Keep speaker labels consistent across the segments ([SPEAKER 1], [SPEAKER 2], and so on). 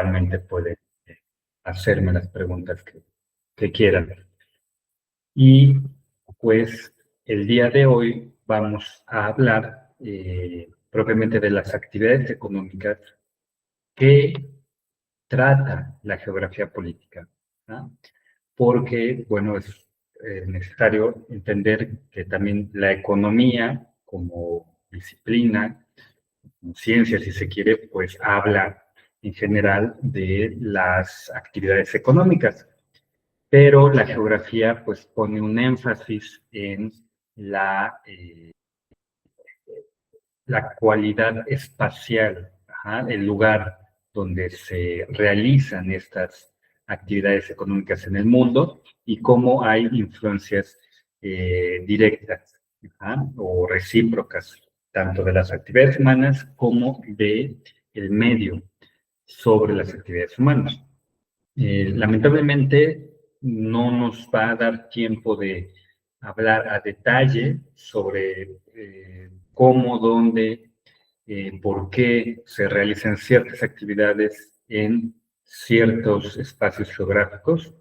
[SPEAKER 1] igualmente pueden hacerme las preguntas que quieran. Y pues el día de hoy vamos a hablar propiamente de las actividades económicas que trata la geografía política, ¿no? Porque, bueno, es necesario entender que también la economía como disciplina, como ciencia, si se quiere, pues habla en general de las actividades económicas, pero la geografía pues pone un énfasis en la cualidad espacial, el lugar donde se realizan estas actividades económicas en el mundo y cómo hay influencias directas o recíprocas, tanto de las actividades humanas como del medio sobre las actividades humanas. Lamentablemente no nos va a dar tiempo de hablar a detalle sobre cómo, dónde, por qué se realizan ciertas actividades en ciertos espacios geográficos,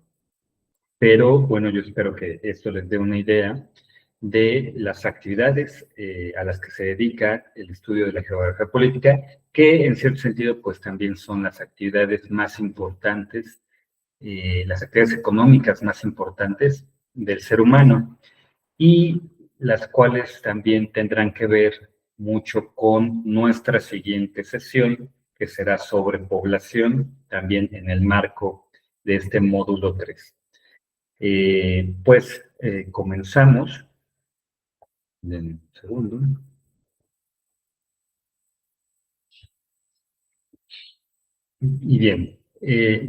[SPEAKER 1] pero bueno, yo espero que esto les dé una idea de las actividades a las que se dedica el estudio de la geografía política, que en cierto sentido pues también son las actividades más importantes, las actividades económicas más importantes del ser humano y las cuales también tendrán que ver mucho con nuestra siguiente sesión, que será sobre población, también en el marco de este módulo 3. Comenzamos. Un segundo. Y bien,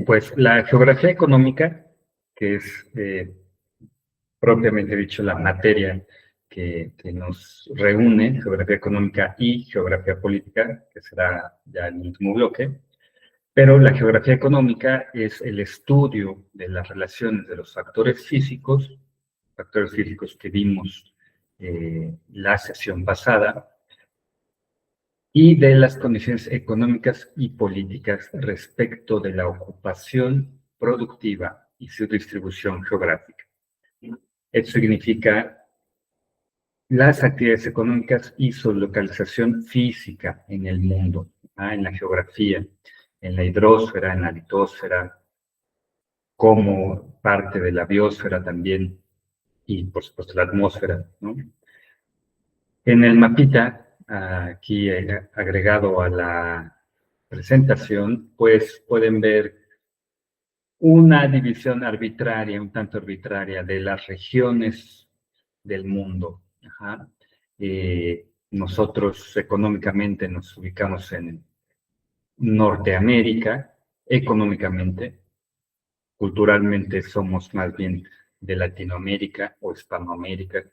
[SPEAKER 1] pues la geografía económica, que es propiamente dicho la materia que nos reúne, geografía económica y geografía política, que será ya el último bloque, pero la geografía económica es el estudio de las relaciones de los factores físicos que vimos la sesión pasada, y de las condiciones económicas y políticas respecto de la ocupación productiva y su distribución geográfica. Esto significa las actividades económicas y su localización física en el mundo, en la geografía, en la hidrosfera, en la litosfera, como parte de la biosfera también, y por supuesto la atmósfera, ¿no? En el mapita, aquí agregado a la presentación, pues pueden ver una división arbitraria, un tanto arbitraria, de las regiones del mundo. Nosotros económicamente nos ubicamos en Norteamérica, económicamente, culturalmente somos más bien de Latinoamérica o Hispanoamérica.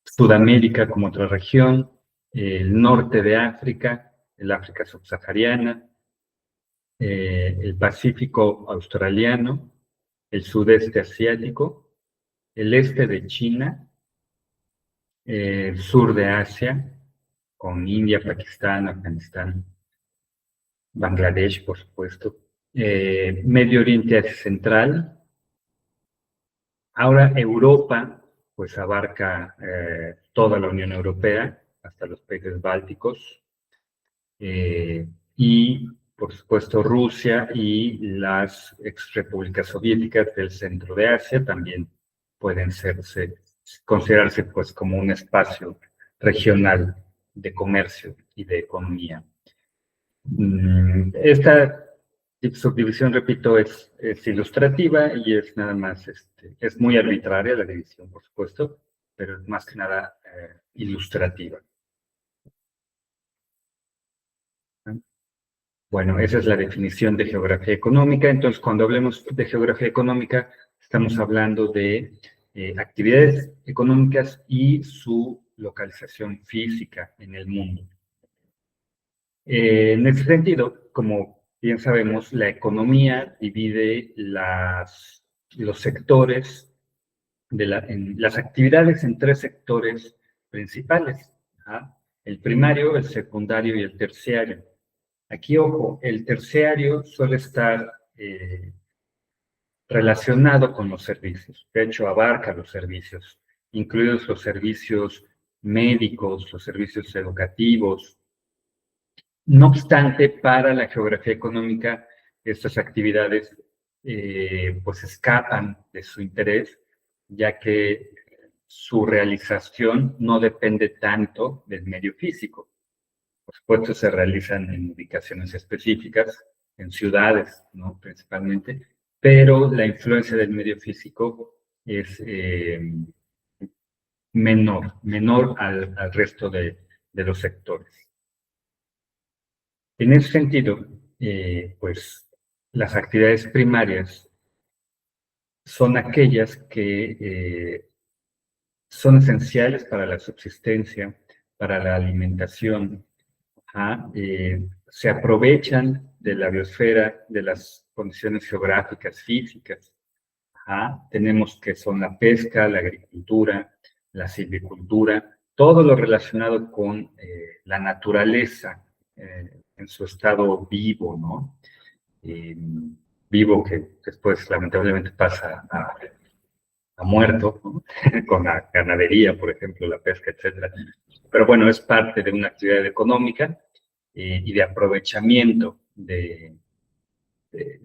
[SPEAKER 1] Sudamérica como otra región, el norte de África, el África subsahariana, el Pacífico australiano, el sudeste asiático, el este de China, el sur de Asia, con India, Pakistán, Afganistán, Bangladesh, por supuesto, Medio Oriente Central. Ahora Europa, pues abarca toda la Unión Europea, hasta los países bálticos, y por supuesto Rusia y las exrepúblicas soviéticas del centro de Asia también pueden considerarse pues como un espacio regional de comercio y de economía. Esta subdivisión, repito, es ilustrativa y es nada más, es muy arbitraria la división, por supuesto, pero es más que nada ilustrativa. Bueno, esa es la definición de geografía económica. Entonces, cuando hablemos de geografía económica, estamos hablando de actividades económicas y su localización física en el mundo. En ese sentido, como bien sabemos, la economía divide los sectores, las actividades en tres sectores principales. El primario, el secundario y el terciario. Aquí, ojo, el terciario suele estar relacionado con los servicios. De hecho, abarca los servicios, incluidos los servicios médicos, los servicios educativos. No obstante, para la geografía económica, estas actividades pues escapan de su interés, ya que su realización no depende tanto del medio físico. Por supuesto, se realizan en ubicaciones específicas, en ciudades, ¿no? Principalmente, pero la influencia del medio físico es menor al resto de los sectores. En ese sentido, pues las actividades primarias son aquellas que son esenciales para la subsistencia, para la alimentación, se aprovechan de la biosfera, de las condiciones geográficas, físicas. Tenemos que son la pesca, la agricultura, la silvicultura, todo lo relacionado con la naturaleza en su estado vivo, ¿no? Vivo que después lamentablemente pasa a muerto, ¿no? Con la ganadería, por ejemplo, la pesca, etcétera. Pero bueno, es parte de una actividad económica y de aprovechamiento de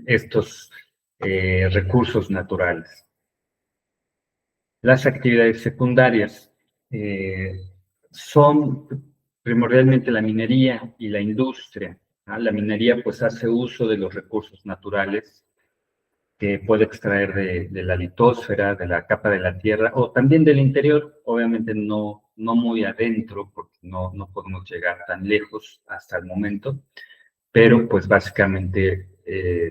[SPEAKER 1] estos recursos naturales. Las actividades secundarias son primordialmente la minería y la industria. La minería pues hace uso de los recursos naturales que puede extraer de la litosfera, de la capa de la tierra, o también del interior, obviamente no muy adentro, porque no podemos llegar tan lejos hasta el momento, pero pues básicamente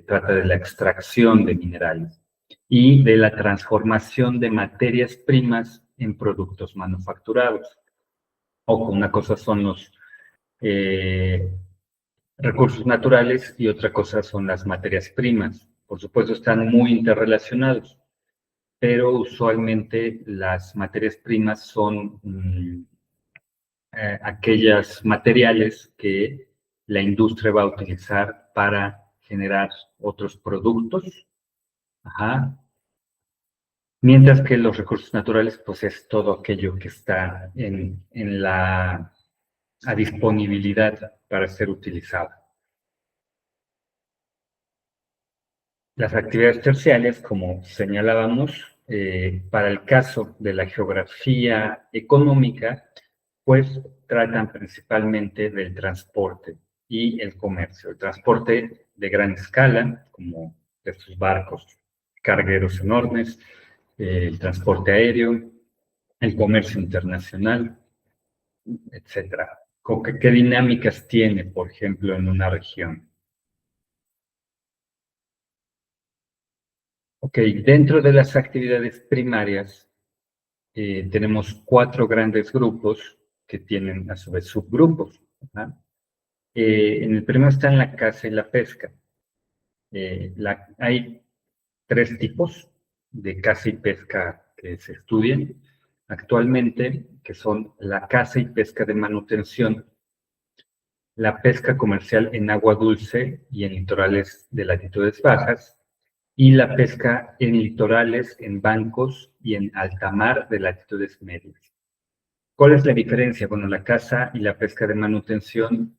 [SPEAKER 1] trata de la extracción de minerales y de la transformación de materias primas en productos manufacturados. Ojo, una cosa son los recursos naturales y otra cosa son las materias primas. Por supuesto, están muy interrelacionados, pero usualmente las materias primas son aquellos materiales que la industria va a utilizar para generar otros productos, mientras que los recursos naturales, pues es todo aquello que está a disponibilidad para ser utilizado. Las actividades terciarias, como señalábamos, para el caso de la geografía económica, pues tratan principalmente del transporte y el comercio. El transporte de gran escala, como estos barcos cargueros enormes, el transporte aéreo, el comercio internacional, etcétera. ¿Qué dinámicas tiene, por ejemplo, en una región? Ok, dentro de las actividades primarias tenemos 4 grandes grupos que tienen a su vez subgrupos. En el primero están la caza y la pesca. Hay 3 tipos de caza y pesca que se estudian actualmente, que son la caza y pesca de manutención, la pesca comercial en agua dulce y en litorales de latitudes bajas, y la pesca en litorales, en bancos y en alta mar de latitudes medias. ¿Cuál es la diferencia? Bueno, la caza y la pesca de manutención,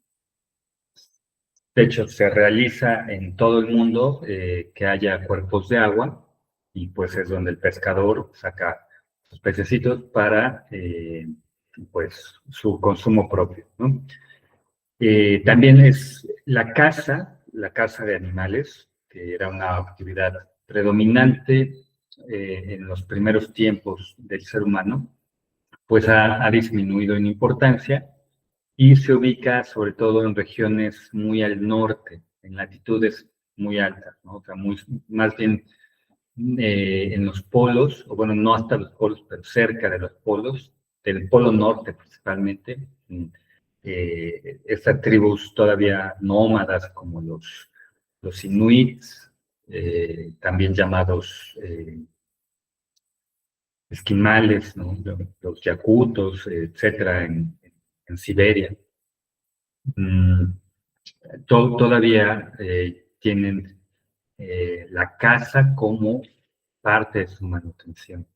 [SPEAKER 1] de hecho, se realiza en todo el mundo que haya cuerpos de agua y pues es donde el pescador saca sus pececitos para pues su consumo propio, ¿no? También es la caza de animales, que era una actividad predominante en los primeros tiempos del ser humano, pues ha disminuido en importancia y se ubica sobre todo en regiones muy al norte, en latitudes muy altas, ¿no? O sea, más bien en los polos, o bueno, no hasta los polos, pero cerca de los polos, del polo norte principalmente, estas tribus todavía nómadas como los inuits, también llamados esquimales, ¿no? Los yakutos, etcétera, en Siberia. todavía tienen la caza como parte de su manutención.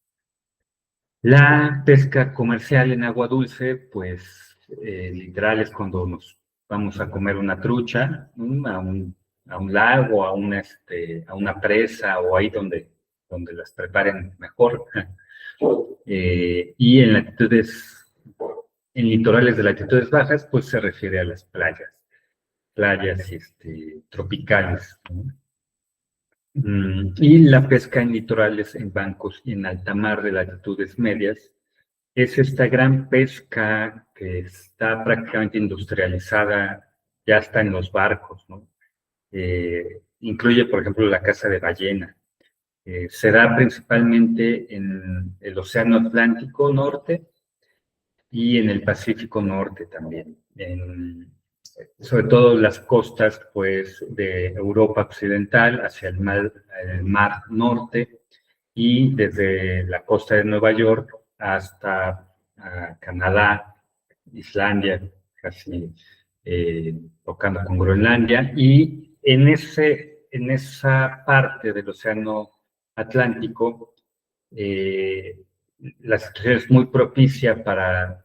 [SPEAKER 1] La pesca comercial en agua dulce, pues literal es cuando nos vamos a comer una trucha, a un lago, a una presa o ahí donde las preparen mejor. Y en litorales de latitudes bajas, pues se refiere a las playas tropicales, ¿no? Y la pesca en litorales, en bancos y en alta mar de latitudes medias es esta gran pesca que está prácticamente industrializada, ya está en los barcos, ¿no? Incluye, por ejemplo, la caza de ballena. Se da principalmente en el Océano Atlántico Norte y en el Pacífico Norte también. Sobre todo las costas, pues, de Europa Occidental hacia el mar Norte y desde la costa de Nueva York hasta Canadá, Islandia, casi tocando con Groenlandia, y en esa parte del Océano Atlántico, la situación es muy propicia para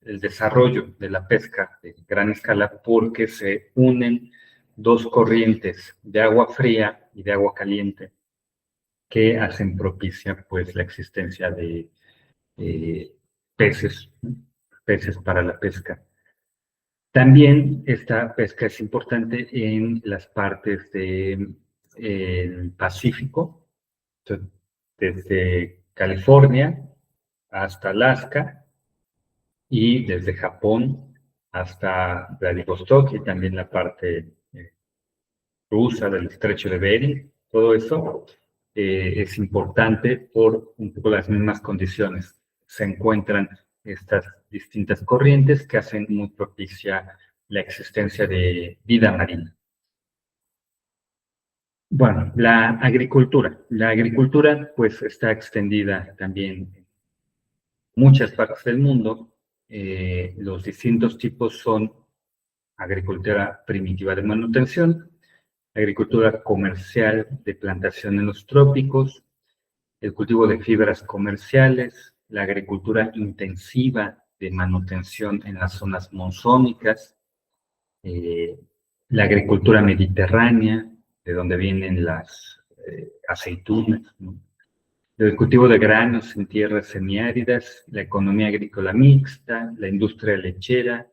[SPEAKER 1] el desarrollo de la pesca de gran escala porque se unen dos corrientes de agua fría y de agua caliente que hacen propicia pues la existencia de eh, peces, peces para la pesca. También esta pesca es importante en las partes del Pacífico, desde California hasta Alaska y desde Japón hasta Vladivostok y también la parte rusa del estrecho de Bering. Todo eso es importante por un poco las mismas condiciones. Se encuentran estas distintas corrientes que hacen muy propicia la existencia de vida marina. Bueno, la agricultura. La agricultura pues está extendida también en muchas partes del mundo. Los distintos tipos son agricultura primitiva de manutención, agricultura comercial de plantación en los trópicos, el cultivo de fibras comerciales, la agricultura intensiva de manutención en las zonas monzónicas, eh, la agricultura mediterránea, de donde vienen las aceitunas, ¿no? El cultivo de granos en tierras semiáridas, la economía agrícola mixta, la industria lechera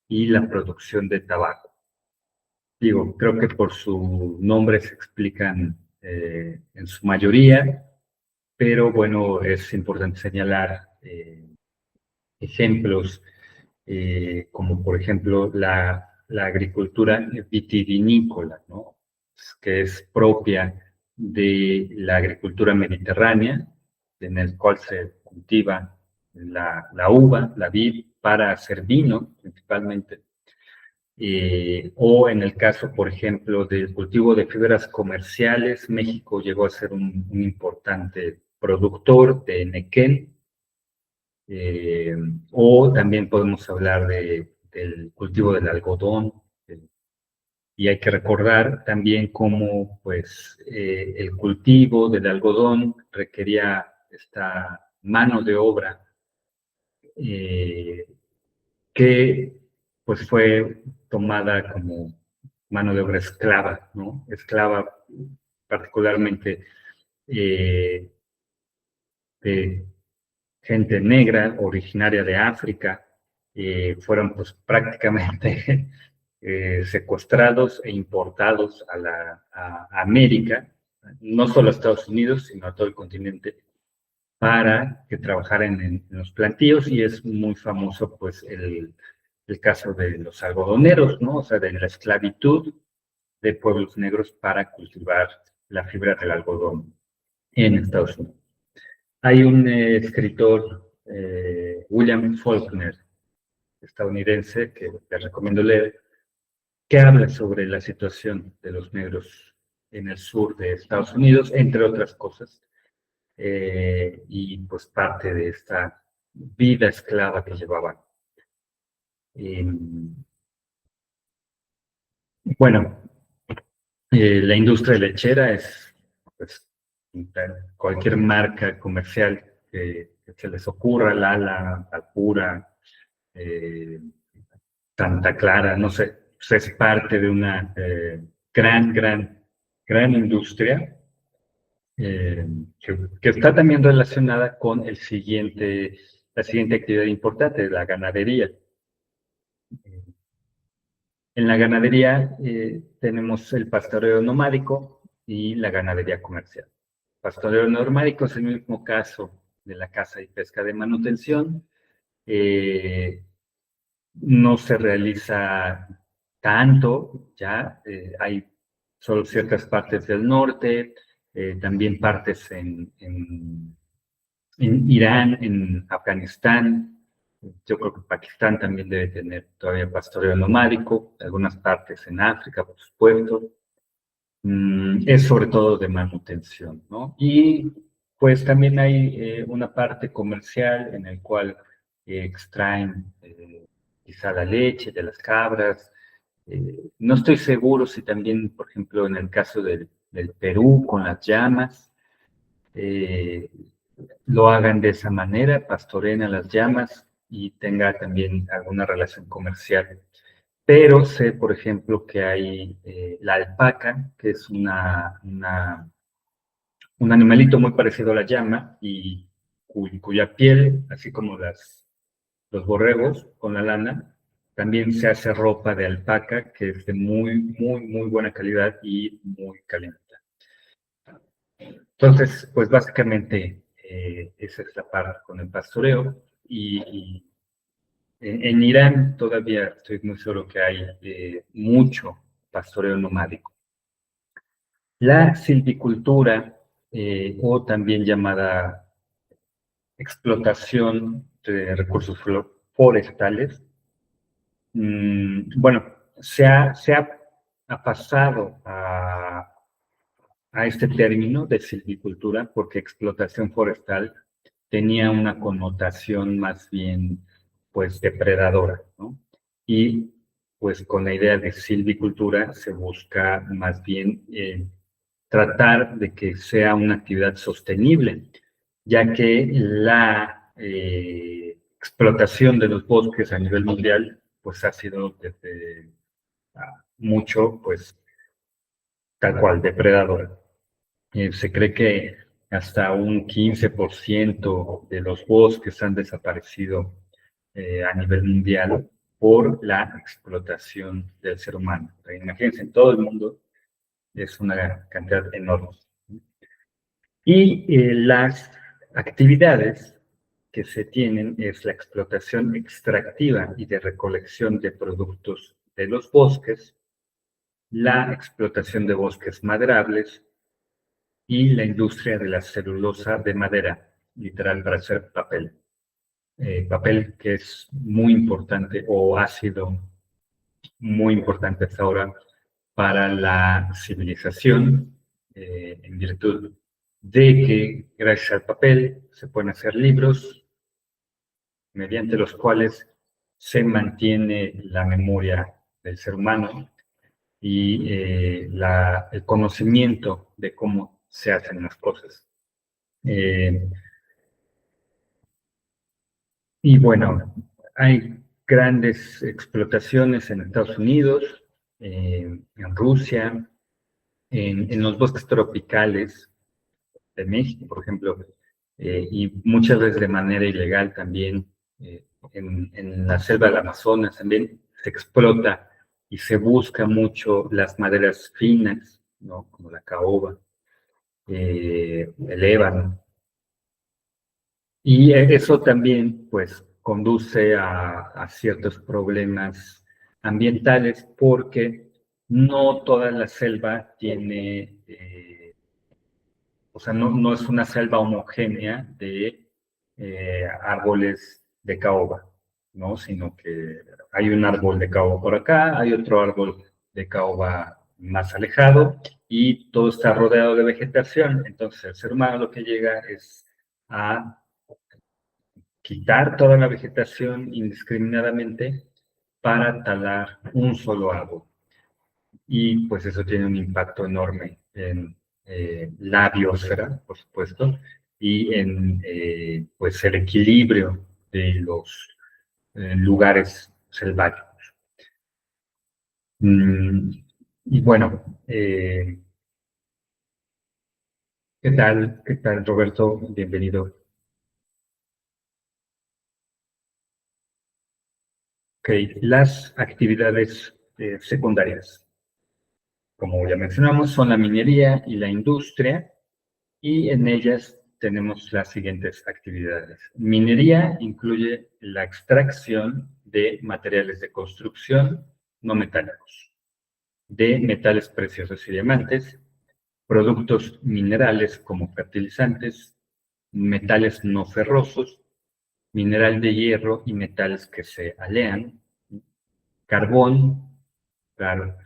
[SPEAKER 1] y la producción de tabaco. Digo, creo que por su nombre se explican en su mayoría, pero bueno, es importante señalar ejemplos como por ejemplo la agricultura vitivinícola, ¿no? Que es propia de la agricultura mediterránea, en el cual se cultiva la uva, la vid, para hacer vino principalmente. O en el caso, por ejemplo, del cultivo de fibras comerciales, México llegó a ser un importante productor de nequén, o también podemos hablar del cultivo del algodón, y hay que recordar también cómo pues, el cultivo del algodón requería esta mano de obra eh, que pues fue tomada como mano de obra esclava, ¿no? Esclava particularmente eh, de gente negra, originaria de África, fueron pues prácticamente secuestrados e importados a América, no solo a Estados Unidos, sino a todo el continente, para que trabajaran en los plantíos, y es muy famoso pues el caso de los algodoneros, ¿no? O sea, de la esclavitud de pueblos negros para cultivar la fibra del algodón en Estados Unidos. Hay un escritor, William Faulkner, estadounidense, que te recomiendo leer, que habla sobre la situación de los negros en el sur de Estados Unidos, entre otras cosas, y pues parte de esta vida esclava que llevaban. Bueno, la industria lechera es, pues, cualquier marca comercial que se les ocurra, Lala, Alpura, eh, Santa Clara, no sé, pues es parte de una gran industria eh, que está también relacionada con la siguiente actividad importante, la ganadería. En la ganadería tenemos el pastoreo nomádico y la ganadería comercial. Pastoreo nomádico es el mismo caso de la caza y pesca de manutención. Eh, no se realiza tanto, ya hay solo ciertas partes del norte, también partes en Irán, en Afganistán. Yo creo que Pakistán también debe tener todavía pastoreo nomádico, algunas partes en África, por supuesto. Es sobre todo de manutención, ¿no? Y pues también hay una parte comercial en el cual extraen quizá la leche de las cabras. No estoy seguro si también, por ejemplo, en el caso del Perú con las llamas, eh, lo hagan de esa manera, pastoreen a las llamas y tenga también alguna relación comercial. Pero sé, por ejemplo, que hay la alpaca, que es un animalito muy parecido a la llama y cuya piel, así como los borregos con la lana, también se hace ropa de alpaca que es de muy buena calidad y muy caliente. Entonces, pues básicamente esa es la parte con el pastoreo y en Irán todavía estoy muy seguro que hay mucho pastoreo nomádico. La silvicultura, o también llamada explotación de recursos forestales, bueno, ha pasado a este término de silvicultura porque explotación forestal tenía una connotación más bien, pues, depredadora, ¿no? Y pues con la idea de silvicultura se busca más bien tratar de que sea una actividad sostenible, ya que la explotación de los bosques a nivel mundial, pues ha sido desde mucho, pues, tal cual, depredadora. Se cree que hasta un 15% de los bosques han desaparecido a nivel mundial por la explotación del ser humano. Imagínense, en todo el mundo es una cantidad enorme. Y las actividades que se tienen es la explotación extractiva y de recolección de productos de los bosques, la explotación de bosques maderables, y la industria de la celulosa de madera, literal para hacer papel. Papel que es muy importante o ha sido muy importante hasta ahora para la civilización, en virtud de que gracias al papel se pueden hacer libros mediante los cuales se mantiene la memoria del ser humano y el conocimiento de cómo se hacen las cosas. Y bueno, hay grandes explotaciones en Estados Unidos, en Rusia, en los bosques tropicales de México, por ejemplo, y muchas veces de manera ilegal también, en la selva del Amazonas también se explota y se busca mucho las maderas finas, ¿no? Como la caoba, el ébano. Y eso también, pues, conduce a ciertos problemas ambientales porque no toda la selva tiene, o sea, no es una selva homogénea de árboles de caoba, ¿no? Sino que hay un árbol de caoba por acá, hay otro árbol de caoba más alejado y todo está rodeado de vegetación. Entonces, el ser humano lo que llega es a quitar toda la vegetación indiscriminadamente para talar un solo árbol. y pues eso tiene un impacto enorme en la biosfera, por supuesto, y en pues el equilibrio de los lugares selváticos. Y bueno, ¿Qué tal, Roberto? Bienvenido. Ok, las actividades secundarias, como ya mencionamos, son la minería y la industria, y en ellas tenemos las siguientes actividades. Minería incluye la extracción de materiales de construcción no metálicos, de metales preciosos y diamantes, productos minerales como fertilizantes, metales no ferrosos, mineral de hierro y metales que se alean, carbón, claro,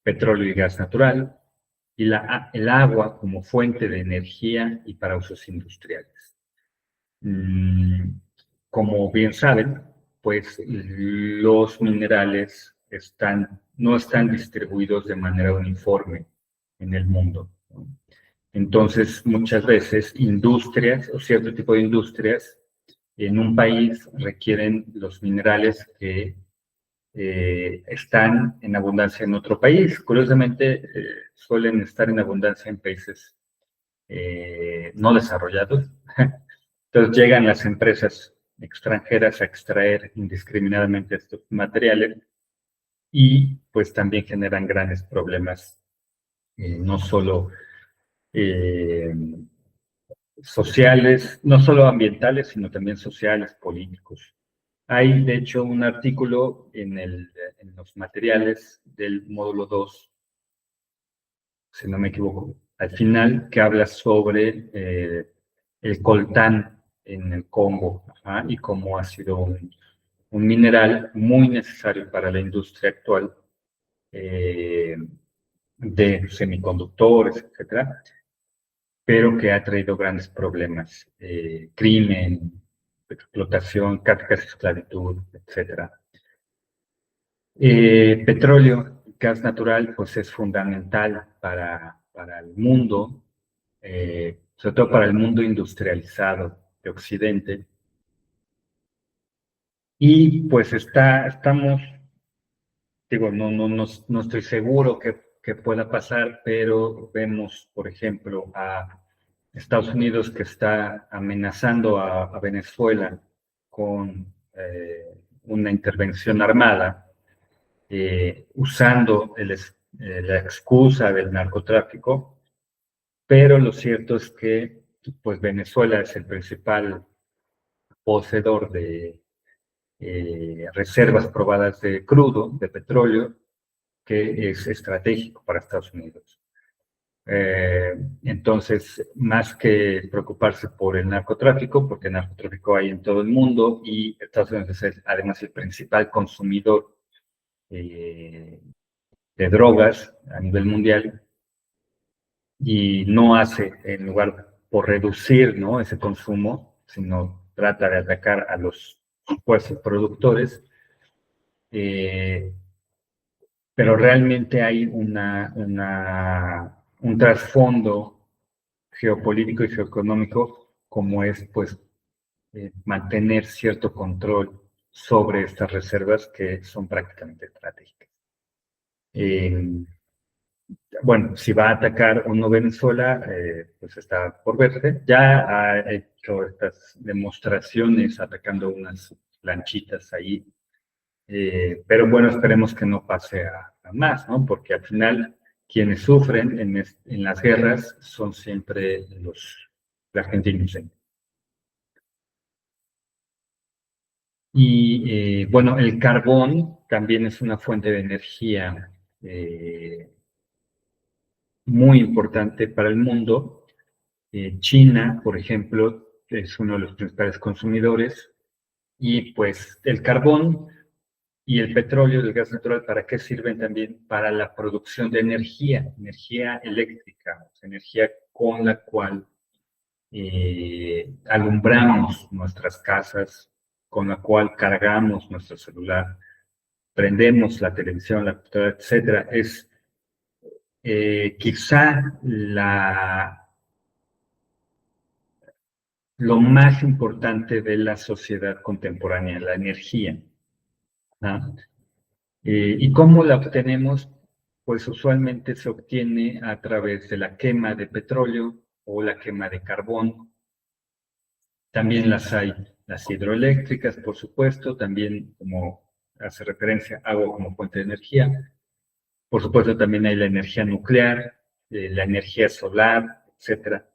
[SPEAKER 1] petróleo y gas natural, y el agua como fuente de energía y para usos industriales. Como bien saben, pues los minerales no están distribuidos de manera uniforme en el mundo, ¿no? Entonces, muchas veces industrias o cierto tipo de industrias en un país requieren los minerales que están en abundancia en otro país. Curiosamente, suelen estar en abundancia en países no desarrollados. Entonces llegan las empresas extranjeras a extraer indiscriminadamente estos materiales y pues también generan grandes problemas, no solo eh, sociales, no solo ambientales, sino también sociales, políticos. Hay, de hecho, un artículo en los materiales del módulo 2, si no me equivoco, al final, que habla sobre el coltán en el Congo, ajá, y cómo ha sido un mineral muy necesario para la industria actual eh, de semiconductores, etcétera, pero que ha traído grandes problemas, crimen, explotación, casi esclavitud, etcétera. Petróleo, gas natural, pues es fundamental para el mundo, sobre todo para el mundo industrializado de Occidente. Y pues estamos, digo, no estoy seguro que pueda pasar, pero vemos, por ejemplo, a Estados Unidos que está amenazando a Venezuela con una intervención armada, usando la excusa del narcotráfico, pero lo cierto es que pues Venezuela es el principal poseedor de reservas probadas de crudo, de petróleo, que es estratégico para Estados Unidos. Entonces, más que preocuparse por el narcotráfico, porque el narcotráfico hay en todo el mundo y Estados Unidos es además el principal consumidor de drogas a nivel mundial, y no hace, en lugar por reducir, ¿no?, ese consumo, sino trata de atacar a los supuestos productores, eh, pero realmente hay un trasfondo geopolítico y geoeconómico, como es pues mantener cierto control sobre estas reservas que son prácticamente estratégicas. Bueno, si va a atacar o no Venezuela, pues está por verse. Ya ha hecho estas demostraciones atacando unas lanchitas ahí, pero bueno, esperemos que no pase a más, ¿no? Porque al final quienes sufren en las guerras son siempre la gente inocente. Y bueno, el carbón también es una fuente de energía muy importante para el mundo. China, por ejemplo, es uno de los principales consumidores, y pues el carbón y el petróleo, el gas natural, ¿para qué sirven? También para la producción de energía eléctrica, o sea, energía con la cual alumbramos nuestras casas, con la cual cargamos nuestro celular, prendemos la televisión, la computadora, etcétera. Es quizá lo más importante de la sociedad contemporánea, la energía, ¿no? ¿Y cómo la obtenemos? Pues usualmente se obtiene a través de la quema de petróleo o la quema de carbón. También las hay, las hidroeléctricas, por supuesto, también como hace referencia, agua como fuente de energía. Por supuesto, también hay la energía nuclear, la energía solar, etcétera.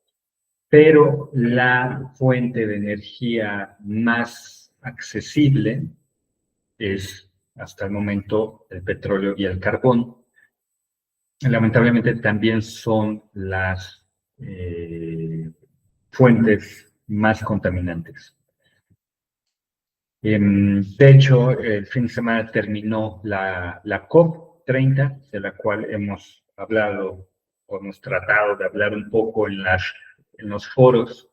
[SPEAKER 1] Pero la fuente de energía más accesible es, hasta el momento, el petróleo y el carbón. Lamentablemente también son las fuentes más contaminantes. De hecho, el fin de semana terminó la COP30, de la cual hemos hablado o hemos tratado de hablar un poco en los foros,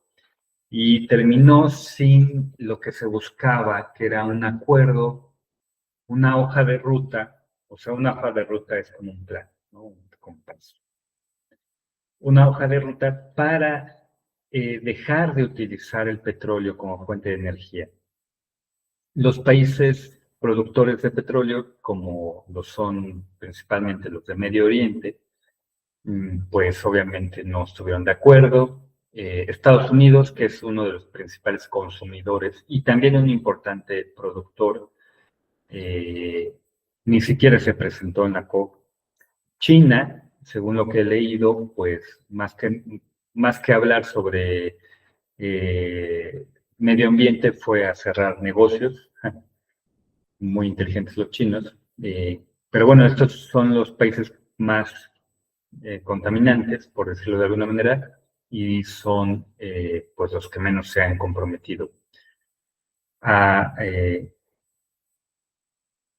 [SPEAKER 1] y terminó sin lo que se buscaba, que era un acuerdo, una hoja de ruta. O sea, una hoja de ruta es como un plan, ¿no? Un compás. Una hoja de ruta para dejar de utilizar el petróleo como fuente de energía. Los países productores de petróleo, como lo son principalmente los de Medio Oriente, pues obviamente no estuvieron de acuerdo. Estados Unidos, que es uno de los principales consumidores y también un importante productor, ni siquiera se presentó en la COP. China, según lo que he leído, pues más que hablar sobre medio ambiente, fue a cerrar negocios. Muy inteligentes los chinos. Pero bueno, estos son los países más contaminantes, por decirlo de alguna manera, y son pues los que menos se han comprometido a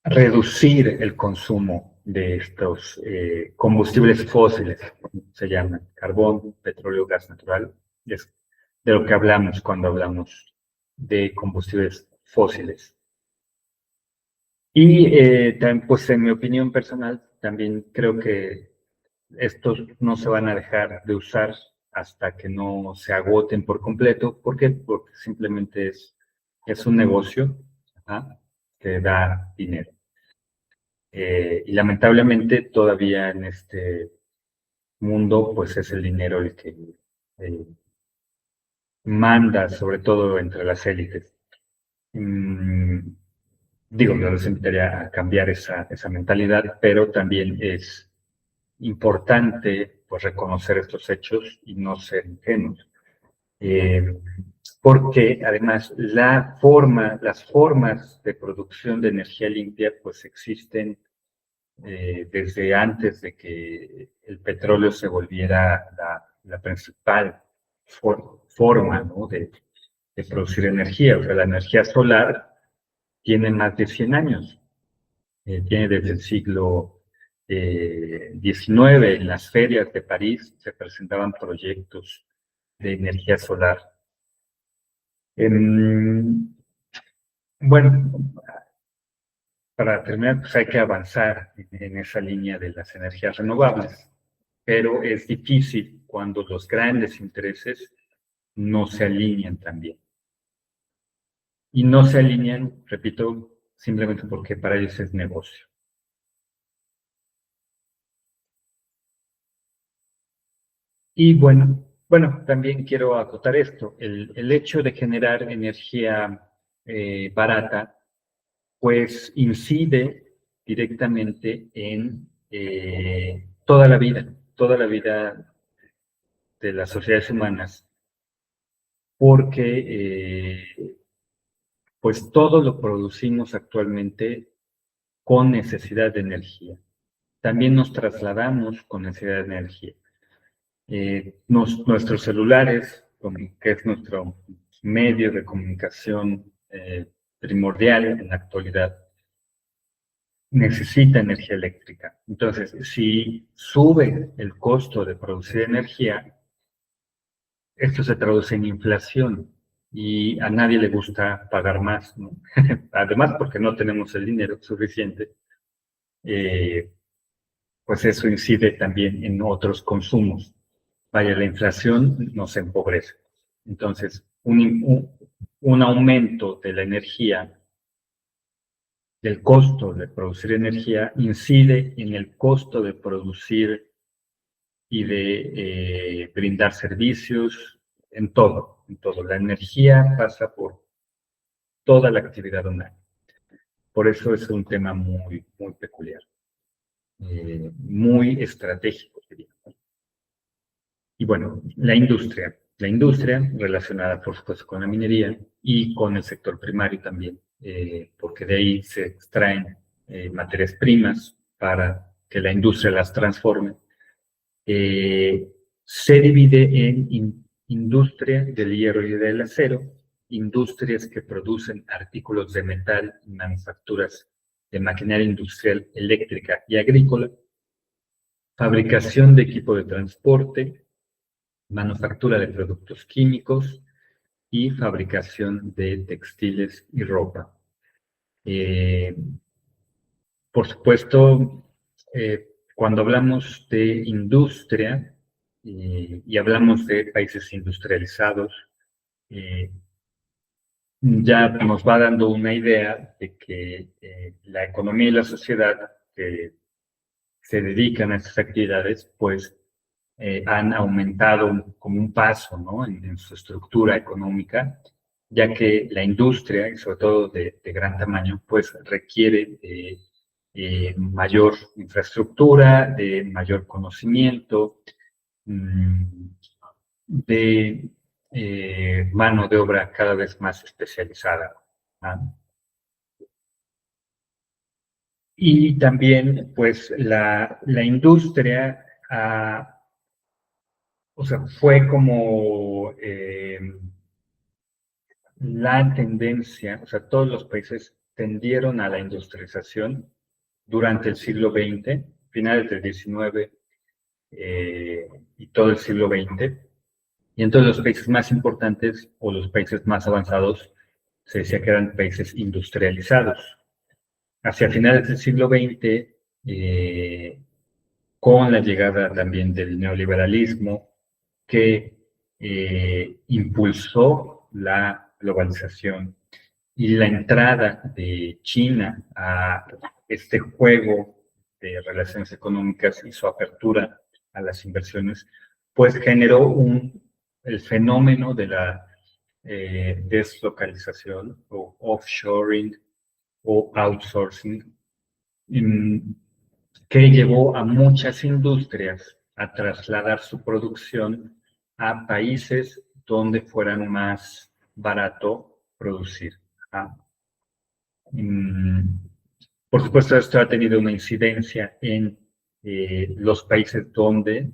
[SPEAKER 1] reducir el consumo de estos combustibles fósiles, se llaman carbón, petróleo, gas natural. Es de lo que hablamos cuando hablamos de combustibles fósiles. Y también, pues en mi opinión personal, también creo que estos no se van a dejar de usar hasta que no se agoten por completo. ¿Por qué? Porque simplemente es un negocio, ¿ah?, que da dinero. Y lamentablemente todavía en este mundo, pues es el dinero el que eh, manda, sobre todo entre las élites. Digo, yo les invitaría a cambiar esa mentalidad, pero también es importante pues reconocer estos hechos y no ser ingenuos. Porque además las formas de producción de energía limpia pues existen desde antes de que el petróleo se volviera la principal forma, ¿no?, de producir energía. O sea, la energía solar tiene más de 100 años. Tiene desde el siglo XIX. En las ferias de París se presentaban proyectos de energía solar. Bueno, para terminar, pues hay que avanzar en esa línea de las energías renovables, pero es difícil cuando los grandes intereses no se alinean también. Y no se alinean, repito, simplemente porque para ellos es negocio. Y bueno, también quiero acotar esto. El hecho de generar energía barata, pues incide directamente en toda la vida de las sociedades humanas, porque pues todo lo producimos actualmente con necesidad de energía. También nos trasladamos con necesidad de energía. Nuestros celulares, que es nuestro medio de comunicación primordial en la actualidad, necesita energía eléctrica. Entonces, si sube el costo de producir energía, esto se traduce en inflación y a nadie le gusta pagar más, ¿no? Además, porque no tenemos el dinero suficiente. pues eso incide también en otros consumos. Vaya, la inflación nos empobrece. Entonces, un aumento de la energía, del costo de producir energía, incide en el costo de producir y de brindar servicios, en todo, en todo. La energía pasa por toda la actividad humana. Por eso es un tema muy, muy peculiar, muy estratégico, diría. Y bueno, la industria relacionada, por supuesto, con la minería y con el sector primario también, porque de ahí se extraen materias primas para que la industria las transforme. Se divide en industria del hierro y del acero, industrias que producen artículos de metal y manufacturas de maquinaria industrial eléctrica y agrícola, fabricación de equipo de transporte, manufactura de productos químicos y fabricación de textiles y ropa. Por supuesto, cuando hablamos de industria y hablamos de países industrializados, ya nos va dando una idea de que la economía y la sociedad que se dedican a estas actividades, pues han aumentado como un paso, ¿no?, en su estructura económica, ya que la industria, y sobre todo de gran tamaño, pues requiere mayor infraestructura, de mayor conocimiento, de mano de obra cada vez más especializada. ¿No? Y también, pues, la industria o sea, fue como la tendencia, o sea, todos los países tendieron a la industrialización durante el siglo XX, finales del XIX y todo el siglo XX. Y entonces los países más importantes o los países más avanzados se decía que eran países industrializados. Hacia finales del siglo XX, con la llegada también del neoliberalismo, que impulsó la globalización y la entrada de China a este juego de relaciones económicas y su apertura a las inversiones, pues generó el fenómeno de la deslocalización o offshoring o outsourcing, que llevó a muchas industrias a trasladar su producción a países donde fueran más barato producir. ¿Ah? Por supuesto, esto ha tenido una incidencia en los países donde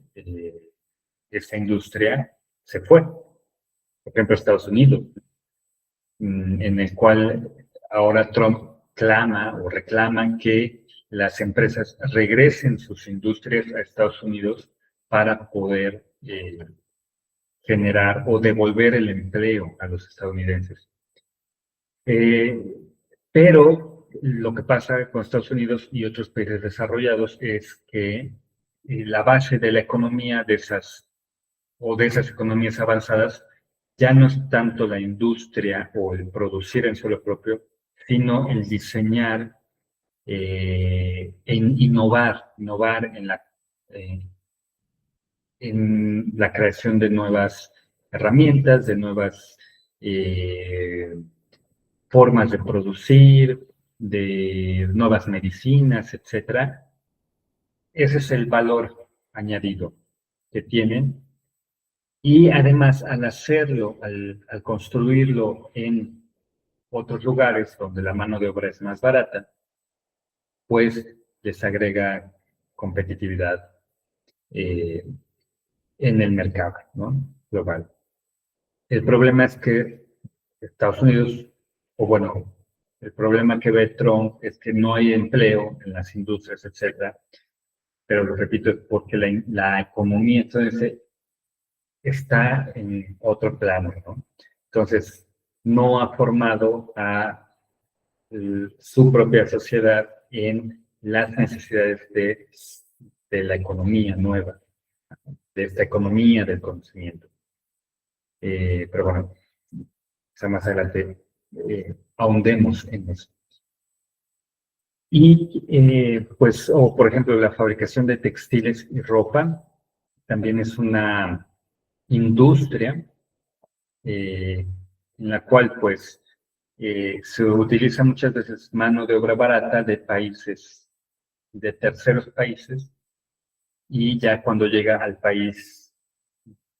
[SPEAKER 1] esta industria se fue. Por ejemplo, Estados Unidos, en el cual ahora Trump clama o reclama que las empresas regresen sus industrias a Estados Unidos para poder generar o devolver el empleo a los estadounidenses. Pero lo que pasa con Estados Unidos y otros países desarrollados es que la base de la economía de esas economías avanzadas ya no es tanto la industria o el producir en suelo propio, sino el diseñar en innovar en la creación de nuevas herramientas, de nuevas formas de producir, de nuevas medicinas, etcétera. Ese es el valor añadido que tienen. Y además, al hacerlo, al construirlo en otros lugares donde la mano de obra es más barata, pues les agrega competitividad en el mercado, ¿no?, global. El problema es que Estados Unidos, o bueno, el problema que ve Trump es que no hay empleo en las industrias, etcétera, pero lo repito, es porque la economía entonces está en otro plano, ¿no? Entonces, no ha formado a su propia sociedad en las necesidades de de la economía nueva, de esta economía del conocimiento. Pero bueno, más adelante ahondemos en eso. Y pues, o por ejemplo, la fabricación de textiles y ropa también es una industria en la cual pues se utiliza muchas veces mano de obra barata de países, de terceros países, y ya cuando llega al país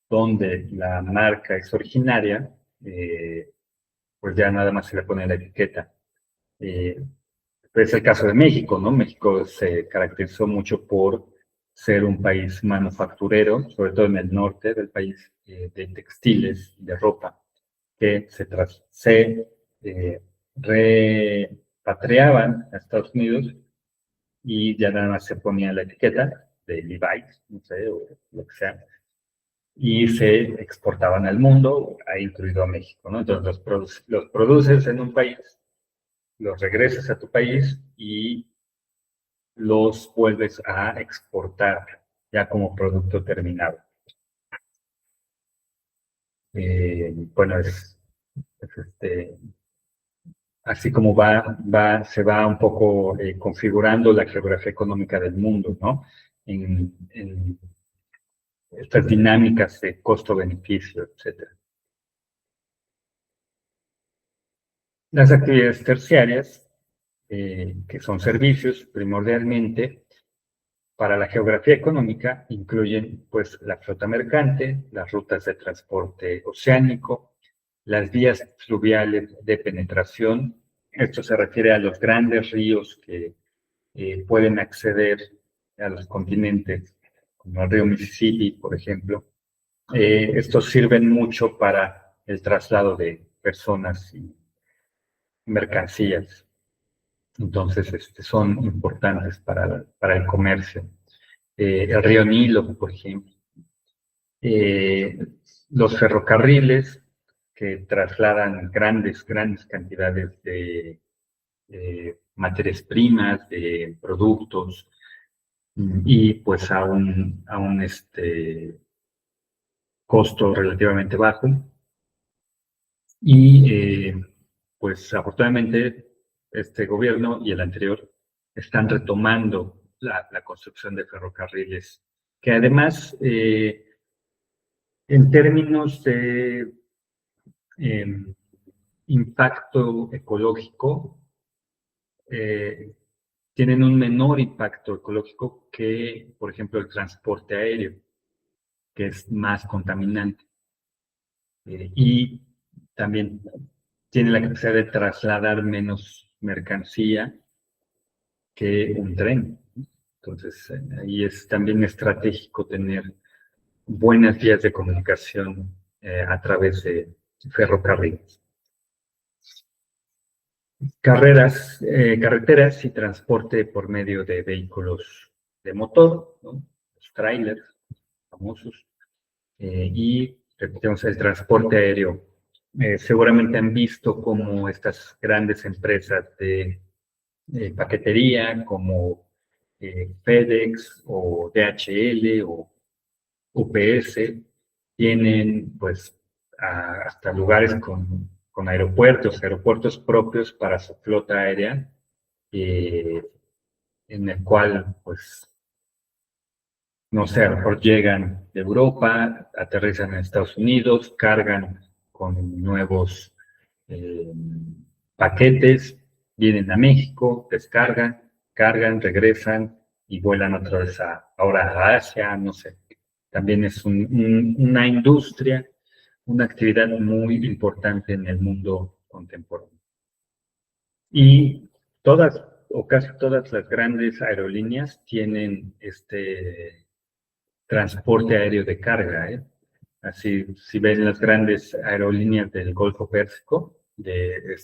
[SPEAKER 1] donde la marca es originaria, pues ya nada más se le pone la etiqueta. Es el caso de México, ¿no? México se caracterizó mucho por ser un país manufacturero, sobre todo en el norte del país, de textiles, de ropa, que se repatriaban a Estados Unidos y ya nada más se ponía la etiqueta de Levi's, no sé, o lo que sea, y se exportaban al mundo, incluido a México, ¿no? Entonces los produces en un país, los regresas a tu país y los vuelves a exportar ya como producto terminado. Bueno, así como se va un poco configurando la geografía económica del mundo, ¿no? En estas dinámicas de costo-beneficio, etc. Las actividades terciarias, que son servicios primordialmente, para la geografía económica incluyen pues la flota mercante, las rutas de transporte oceánico, las vías fluviales de penetración. Esto se refiere a los grandes ríos que pueden acceder a los continentes, como el río Mississippi, por ejemplo. Estos sirven mucho para el traslado de personas y mercancías. Entonces, son importantes para el comercio. El río Nilo, por ejemplo. Los ferrocarriles que trasladan grandes cantidades de materias primas, de productos, y pues a un costo relativamente bajo. Y pues afortunadamente este gobierno y el anterior están retomando la construcción de ferrocarriles, que además en términos de impacto ecológico, tienen un menor impacto ecológico que, por ejemplo, el transporte aéreo, que es más contaminante. Y también tiene la capacidad de trasladar menos mercancía que un tren. Entonces, ahí es también estratégico tener buenas vías de comunicación a través de ferrocarriles. Carreteras y transporte por medio de vehículos de motor, ¿no? Los trailers famosos, y repetimos el transporte aéreo. Seguramente han visto cómo estas grandes empresas de paquetería como FedEx o DHL o UPS tienen pues hasta lugares con aeropuertos propios para su flota aérea, en el cual pues no sé, a lo mejor llegan de Europa, aterrizan en Estados Unidos, cargan con nuevos paquetes, vienen a México, descargan, cargan, regresan y vuelan otra vez ahora a Asia, no sé. También es una industria, una actividad muy importante en el mundo contemporáneo. Y todas o casi todas las grandes aerolíneas tienen transporte aéreo de carga. Así, si ven las grandes aerolíneas del Golfo Pérsico, de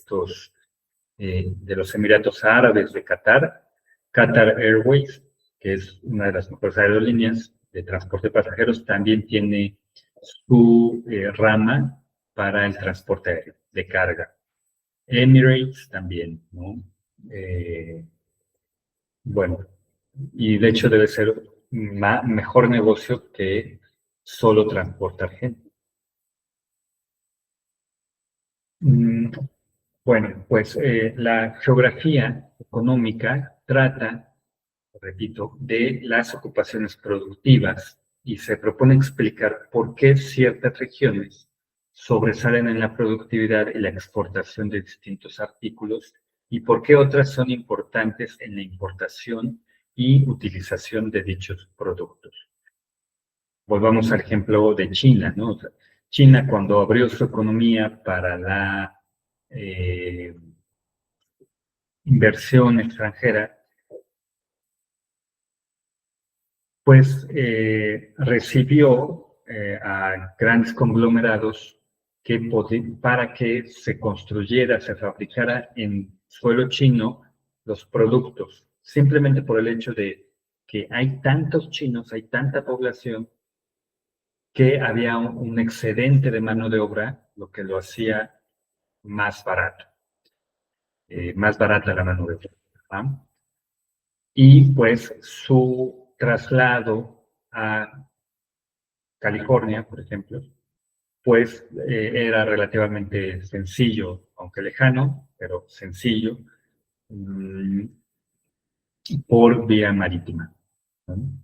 [SPEAKER 1] los Emiratos Árabes, de Qatar Airways, que es una de las mejores aerolíneas de transporte de pasajeros, también tiene su rama para el transporte aéreo de carga. Emirates también, ¿no? Bueno, y de hecho debe ser mejor negocio que solo transportar gente. Bueno, pues la geografía económica trata, repito, de las ocupaciones productivas y se propone explicar por qué ciertas regiones sobresalen en la productividad y la exportación de distintos artículos y por qué otras son importantes en la importación y utilización de dichos productos. Volvamos al ejemplo de China, ¿no? O sea, China, cuando abrió su economía para la inversión extranjera, pues recibió a grandes conglomerados para que se construyera, se fabricara en suelo chino los productos, simplemente por el hecho de que hay tantos chinos, hay tanta población, que había un excedente de mano de obra, lo que lo hacía más barato, más barata la mano de obra. ¿Ah? Y pues su traslado a California, por ejemplo, pues era relativamente sencillo, aunque lejano, pero sencillo, mmm, por vía marítima, ¿no?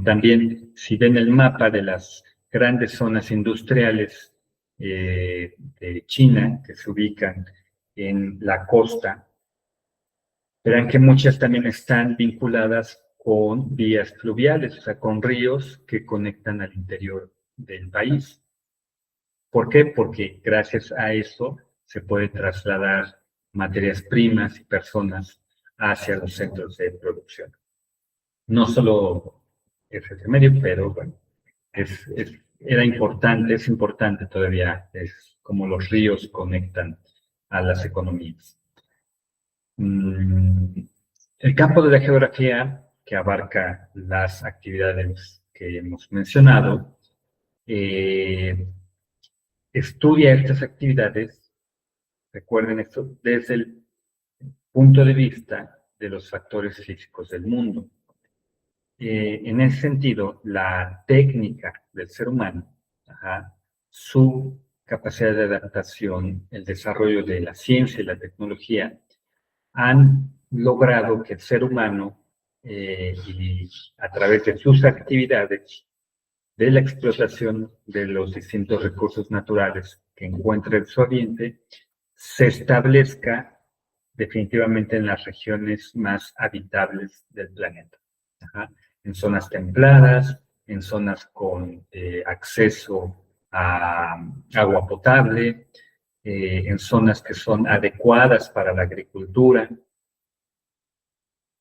[SPEAKER 1] También, si ven el mapa de las grandes zonas industriales de China, que se ubican en la costa, verán que muchas también están vinculadas con vías fluviales, o sea, con ríos que conectan al interior del país. ¿Por qué? Porque gracias a eso se puede trasladar materias primas y personas hacia los centros de producción. No solo ese medio, pero bueno, era importante, es importante todavía, es como los ríos conectan a las economías. El campo de la geografía, que abarca las actividades que hemos mencionado, estudia estas actividades, recuerden esto, desde el punto de vista de los factores físicos del mundo. En ese sentido, la técnica del ser humano, su capacidad de adaptación, el desarrollo de la ciencia y la tecnología, han logrado que el ser humano, y a través de sus actividades, de la explotación de los distintos recursos naturales que encuentra en su ambiente, se establezca definitivamente en las regiones más habitables del planeta. En zonas templadas, en zonas con acceso a agua potable, en zonas que son adecuadas para la agricultura.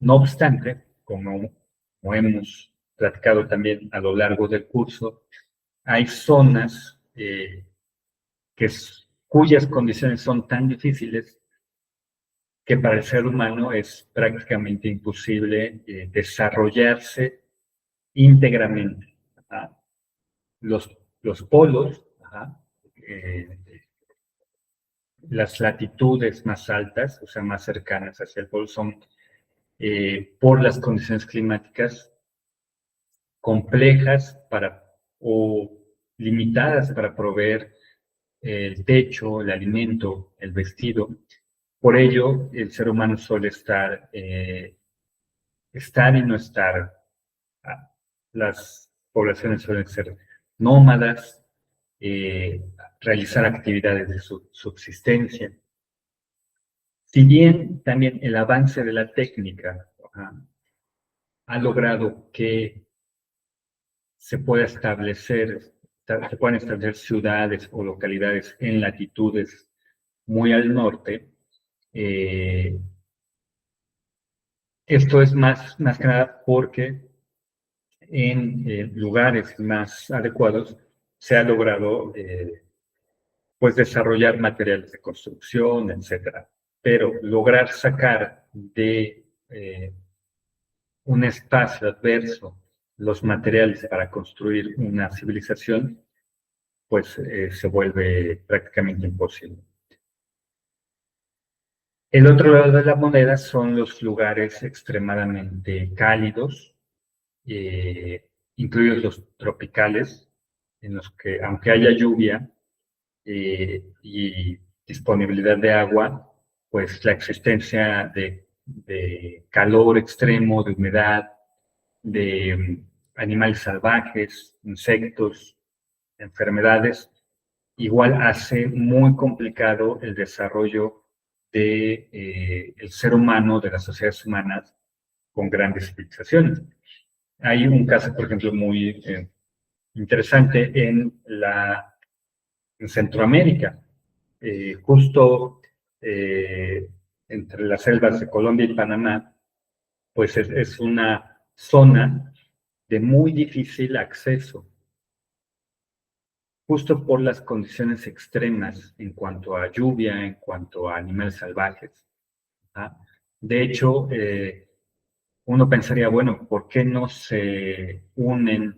[SPEAKER 1] No obstante, como hemos platicado también a lo largo del curso, hay zonas cuyas condiciones son tan difíciles que para el ser humano es prácticamente imposible desarrollarse íntegramente. Los polos, eh, las latitudes más altas, o sea, más cercanas hacia el polo, son por las condiciones climáticas complejas o limitadas para proveer el techo, el alimento, el vestido. Por ello, el ser humano suele estar y no estar. Las poblaciones suelen ser nómadas, realizar actividades de subsistencia. Si bien también el avance de la técnica ha logrado que se puedan establecer ciudades o localidades en latitudes muy al norte, esto es más que nada porque en lugares más adecuados se ha logrado pues desarrollar materiales de construcción, etcétera. Pero lograr sacar de un espacio adverso los materiales para construir una civilización, pues se vuelve prácticamente imposible. El otro lado de la moneda son los lugares extremadamente cálidos, incluidos los tropicales, en los que, aunque haya lluvia y disponibilidad de agua, pues la existencia de calor extremo, de humedad, de animales salvajes, insectos, enfermedades, igual hace muy complicado el desarrollo de el ser humano, de las sociedades humanas, con grandes civilizaciones. Hay un caso, por ejemplo, muy interesante en Centroamérica, justo entre las selvas de Colombia y Panamá, pues es una zona de muy difícil acceso, justo por las condiciones extremas en cuanto a lluvia, en cuanto a animales salvajes. ¿Ah? De hecho, uno pensaría, bueno, ¿por qué no se une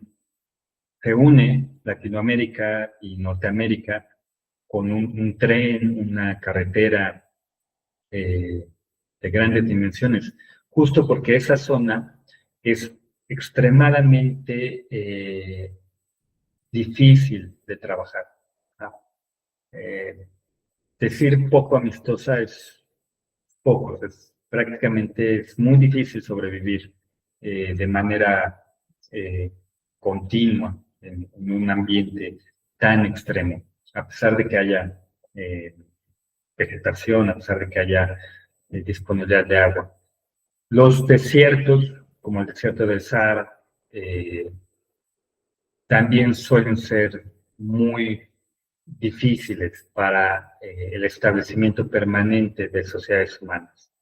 [SPEAKER 1] Latinoamérica y Norteamérica con un tren, una carretera de grandes dimensiones? Justo porque esa zona es extremadamente difícil de trabajar. ¿Ah? Decir poco amistosa es poco, prácticamente es muy difícil sobrevivir de manera continua en un ambiente tan extremo, a pesar de que haya vegetación, a pesar de que haya disponibilidad de agua. Los desiertos, como el desierto del Sahara, también suelen ser muy difíciles para el establecimiento permanente de sociedades humanas.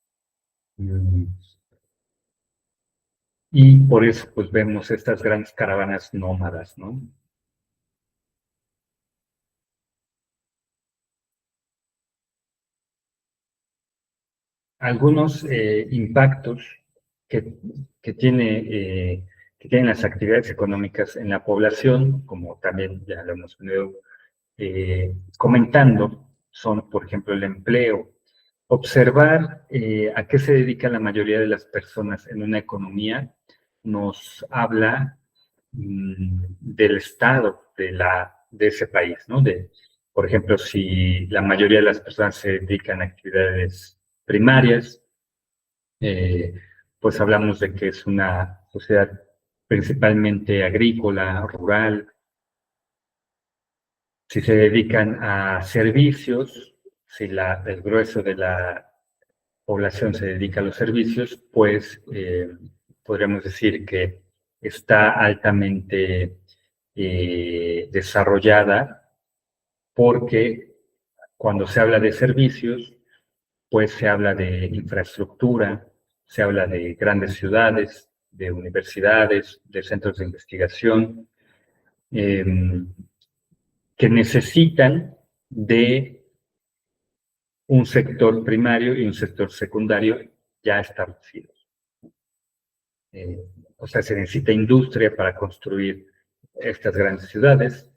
[SPEAKER 1] Y por eso pues vemos estas grandes caravanas nómadas, ¿no? Algunos impactos que, que, tiene, que tienen las actividades económicas en la población, como también ya lo hemos venido comentando, son, por ejemplo, el empleo. Observar a qué se dedica la mayoría de las personas en una economía nos habla del estado de ese país, ¿no? Por ejemplo, si la mayoría de las personas se dedican a actividades primarias, eh, pues hablamos de que es una sociedad principalmente agrícola, rural. Si se dedican a servicios, si el grueso de la población se dedica a los servicios, pues podríamos decir que está altamente desarrollada, porque cuando se habla de servicios, pues se habla de infraestructura, se habla de grandes ciudades, de universidades, de centros de investigación, eh, que necesitan de un sector primario y un sector secundario ya establecidos. O sea, se necesita industria para construir estas grandes ciudades,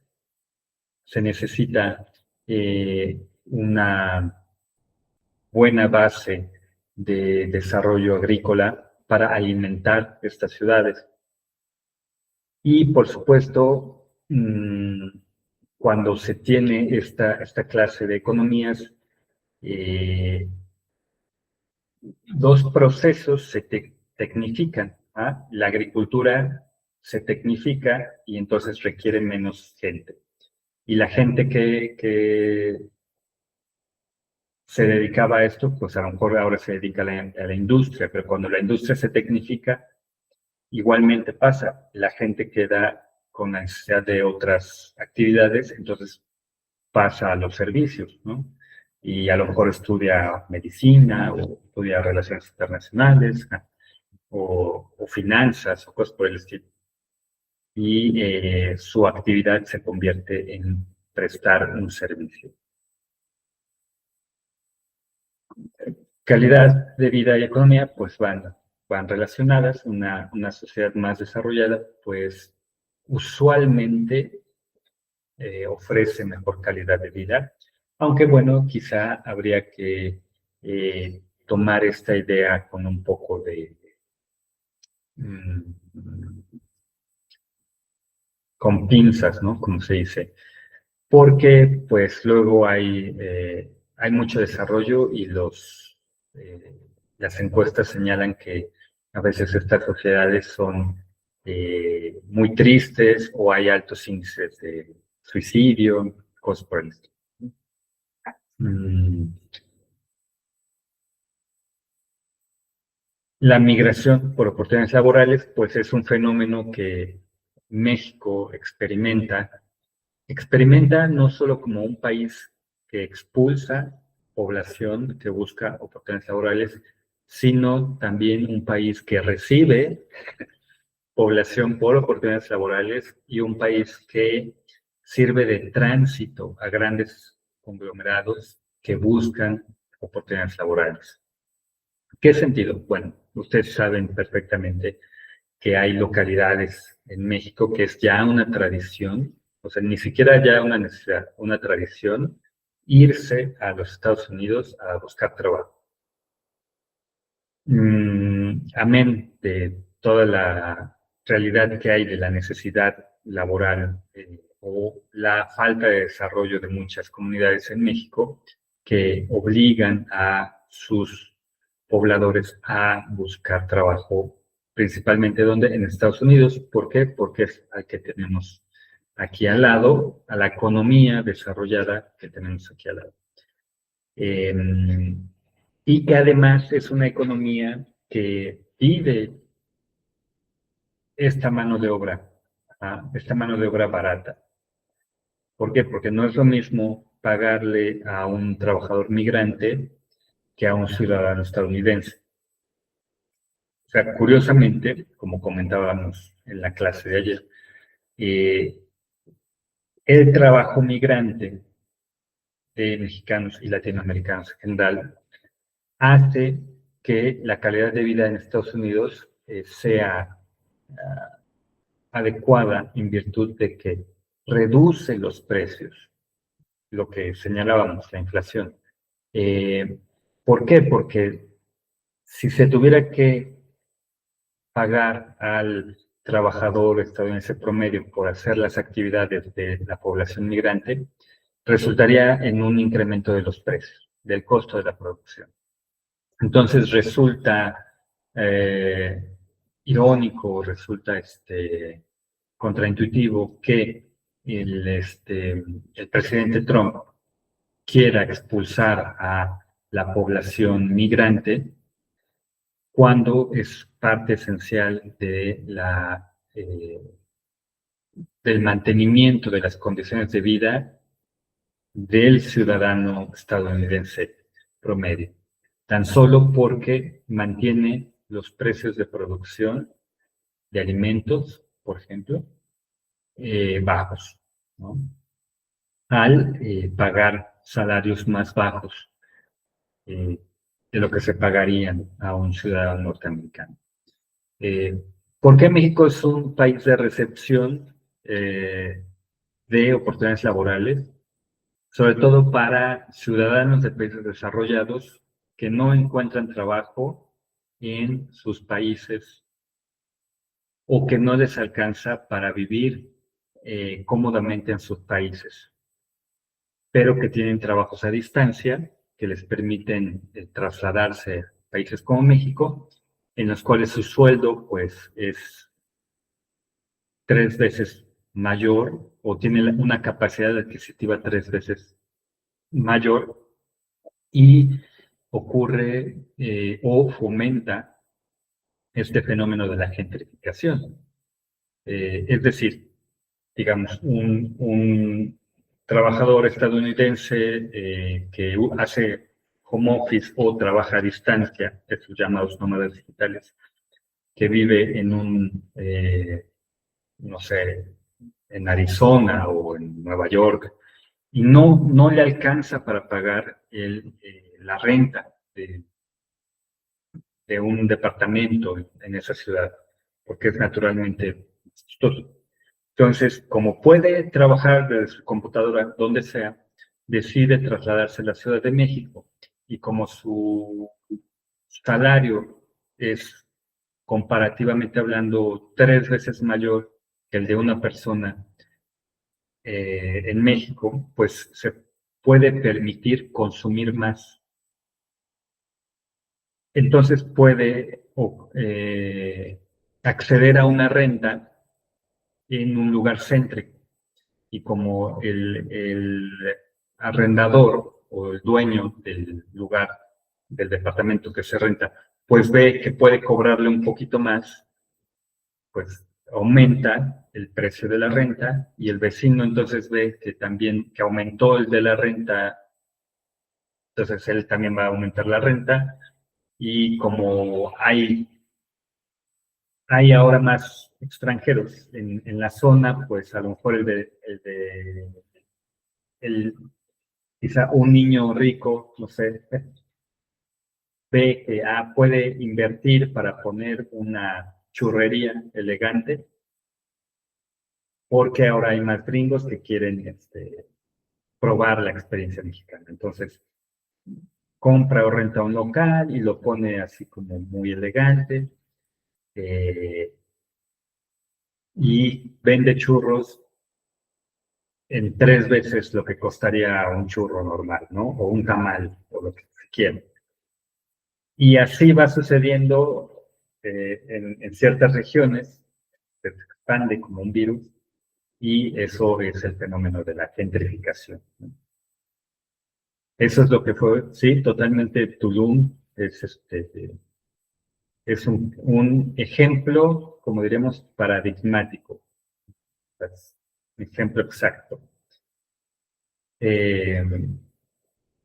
[SPEAKER 1] se necesita una buena base de desarrollo agrícola para alimentar estas ciudades. Y, por supuesto, cuando se tiene esta clase de economías, dos procesos se tecnifican. ¿Ah? La agricultura se tecnifica y entonces requiere menos gente. Y la gente que se dedicaba a esto, pues a lo mejor ahora se dedica a la industria, pero cuando la industria se tecnifica, igualmente pasa. La gente queda con la necesidad de otras actividades, entonces pasa a los servicios, ¿no? Y a lo mejor estudia medicina o estudia relaciones internacionales o finanzas o cosas por el estilo. Y su actividad se convierte en prestar un servicio. Calidad de vida y economía pues van relacionadas. Una sociedad más desarrollada pues usualmente ofrece mejor calidad de vida, aunque bueno, quizá habría que tomar esta idea con un poco de con pinzas, ¿no? Como se dice, porque pues luego hay mucho desarrollo y las encuestas señalan que a veces estas sociedades son muy tristes o hay altos índices de suicidio, cosas por el estilo. La migración por oportunidades laborales, pues es un fenómeno que México experimenta no solo como un país que expulsa población que busca oportunidades laborales, sino también un país que recibe población por oportunidades laborales y un país que sirve de tránsito a grandes conglomerados que buscan oportunidades laborales. ¿Qué sentido? Bueno, ustedes saben perfectamente que hay localidades en México que es ya una tradición, o sea, ni siquiera ya una necesidad, una tradición, irse a los Estados Unidos a buscar trabajo. Amén de toda la realidad que hay de la necesidad laboral o la falta de desarrollo de muchas comunidades en México que obligan a sus pobladores a buscar trabajo, principalmente donde en Estados Unidos. ¿Por qué? Porque es al que tenemos aquí al lado, a la economía desarrollada que tenemos aquí al lado. Y que además es una economía que pide esta mano de obra, esta mano de obra barata. ¿Por qué? Porque no es lo mismo pagarle a un trabajador migrante que a un ciudadano estadounidense. O sea, curiosamente, como comentábamos en la clase de ayer, el trabajo migrante de mexicanos y latinoamericanos en general hace que la calidad de vida en Estados Unidos sea adecuada en virtud de que reduce los precios, lo que señalábamos, la inflación. ¿Por qué? Porque si se tuviera que pagar al trabajador estadounidense promedio por hacer las actividades de la población migrante, resultaría en un incremento de los precios, del costo de la producción. Entonces resulta irónico, resulta contraintuitivo que el presidente Trump quiera expulsar a la población migrante cuando es parte esencial del mantenimiento de las condiciones de vida del ciudadano estadounidense promedio, tan solo porque mantiene los precios de producción de alimentos, por ejemplo, bajos, ¿no? Al pagar salarios más bajos de lo que se pagarían a un ciudadano norteamericano. ¿Por qué México es un país de recepción de oportunidades laborales? Sobre todo para ciudadanos de países desarrollados que no encuentran trabajo en sus países o que no les alcanza para vivir cómodamente en sus países, pero que tienen trabajos a distancia que les permiten trasladarse a países como México, en los cuales su sueldo pues es 3 veces mayor o tiene una capacidad adquisitiva 3 veces mayor y ocurre o fomenta este fenómeno de la gentrificación. Es decir, digamos, un trabajador estadounidense que hace home office o trabaja a distancia, esos llamados nómadas digitales, que vive no sé, en Arizona o en Nueva York, y no le alcanza para pagar la renta de un departamento en esa ciudad, porque es naturalmente costoso. Entonces, como puede trabajar desde su computadora donde sea, decide trasladarse a la Ciudad de México y como su salario es comparativamente hablando 3 veces mayor que el de una persona en México, pues se puede permitir consumir más. Entonces puede acceder a una renta en un lugar céntrico. Y como el arrendador o el dueño del lugar, del departamento que se renta, pues ve que puede cobrarle un poquito más, pues aumenta el precio de la renta y el vecino entonces ve que también que aumentó el de la renta, entonces él también va a aumentar la renta y como hay ahora más extranjeros en la zona, pues a lo mejor el quizá un niño rico, no sé, ve que puede invertir para poner una churrería elegante, porque ahora hay más gringos que quieren probar la experiencia mexicana. Entonces, compra o renta un local y lo pone así como muy elegante eh, y vende churros en 3 veces lo que costaría un churro normal, ¿no? O un tamal, o lo que se quiera. Y así va sucediendo en ciertas regiones, se expande como un virus, y eso es el fenómeno de la gentrificación, ¿no? Eso es lo que fue, sí, totalmente Tulum es un ejemplo, como diríamos, paradigmático, es un ejemplo exacto. Eh,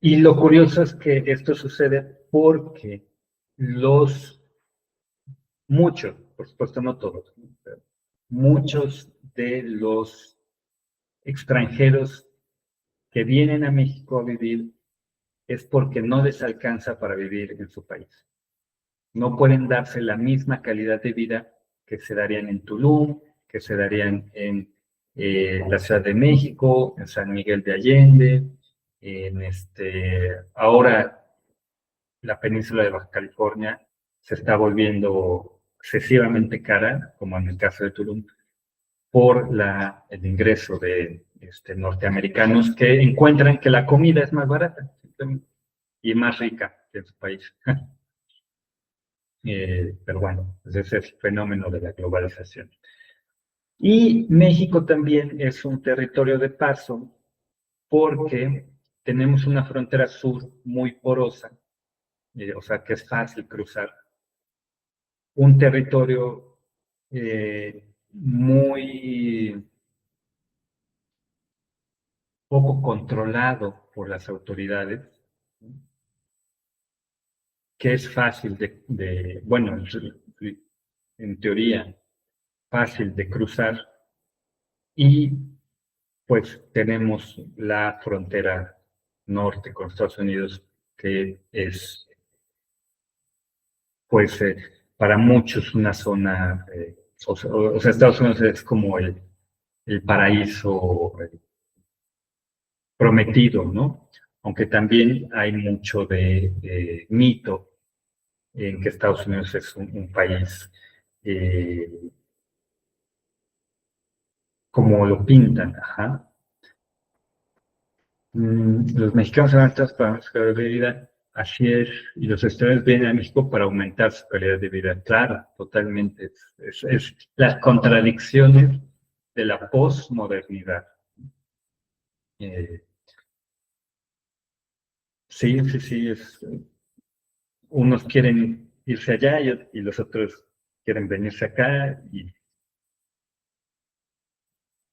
[SPEAKER 1] y lo curioso es que esto sucede porque muchos, por supuesto no todos, pero muchos de los extranjeros que vienen a México a vivir es porque no les alcanza para vivir en su país. No pueden darse la misma calidad de vida que se darían en Tulum, que se darían en la Ciudad de México, en San Miguel de Allende, ahora la península de Baja California se está volviendo excesivamente cara, como en el caso de Tulum, por el ingreso de norteamericanos que encuentran que la comida es más barata y más rica que en su país. Pero bueno, pues ese es el fenómeno de la globalización. Y México también es un territorio de paso porque tenemos una frontera sur muy porosa, o sea que es fácil cruzar, un territorio muy poco controlado por las autoridades, que es fácil bueno, en teoría, fácil de cruzar, y pues tenemos la frontera norte con Estados Unidos, que es, pues, para muchos una zona, o sea, Estados Unidos es como el paraíso prometido, ¿no? Aunque también hay mucho de mito en que Estados Unidos es un país eh, como lo pintan, ajá. Los mexicanos se van a para su calidad de vida, así es, y los extranjeros vienen a México para aumentar su calidad de vida. Claro, totalmente. Es las contradicciones de la posmodernidad. Eh, sí, sí, sí, unos quieren irse allá y los otros quieren venirse acá, y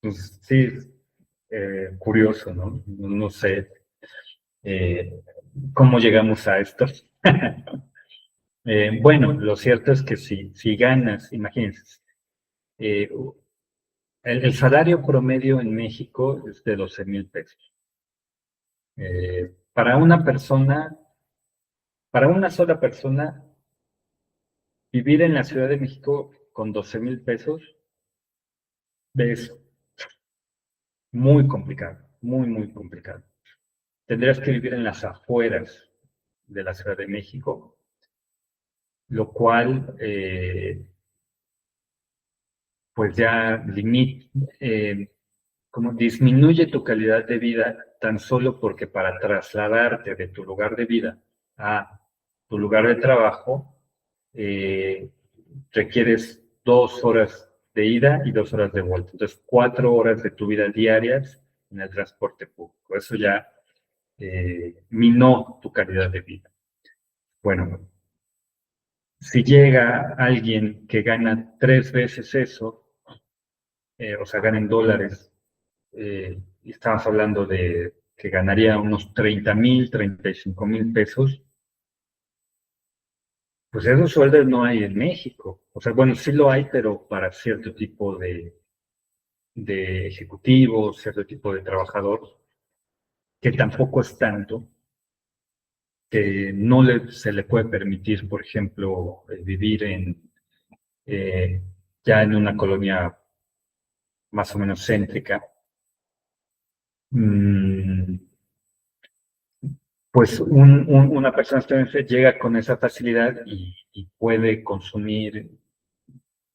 [SPEAKER 1] pues sí, curioso, ¿no? No sé eh, cómo llegamos a esto. Bueno, lo cierto es que si ganas, imagínense, eh, el salario promedio en México es de 12,000 pesos. Para una persona, para una sola persona, vivir en la Ciudad de México con 12,000 pesos es muy complicado, muy, muy complicado. Tendrías que vivir en las afueras de la Ciudad de México, lo cual, pues ya limita, como disminuye tu calidad de vida tan solo porque para trasladarte de tu lugar de vida a tu lugar de trabajo, requieres 2 horas de ida y 2 horas de vuelta. Entonces, 4 horas de tu vida diarias en el transporte público. Eso ya minó tu calidad de vida. Bueno, si llega alguien que gana 3 veces eso, o sea, gana en dólares, y estamos hablando de que ganaría unos 30,000, 35,000 pesos, pues esos sueldos no hay en México. O sea, bueno, sí lo hay, pero para cierto tipo de ejecutivo, cierto tipo de trabajador, que tampoco es tanto, que no se le puede permitir, por ejemplo, vivir eh, ya en una colonia más o menos céntrica. Mm, pues una persona estadounidense llega con esa facilidad y puede consumir,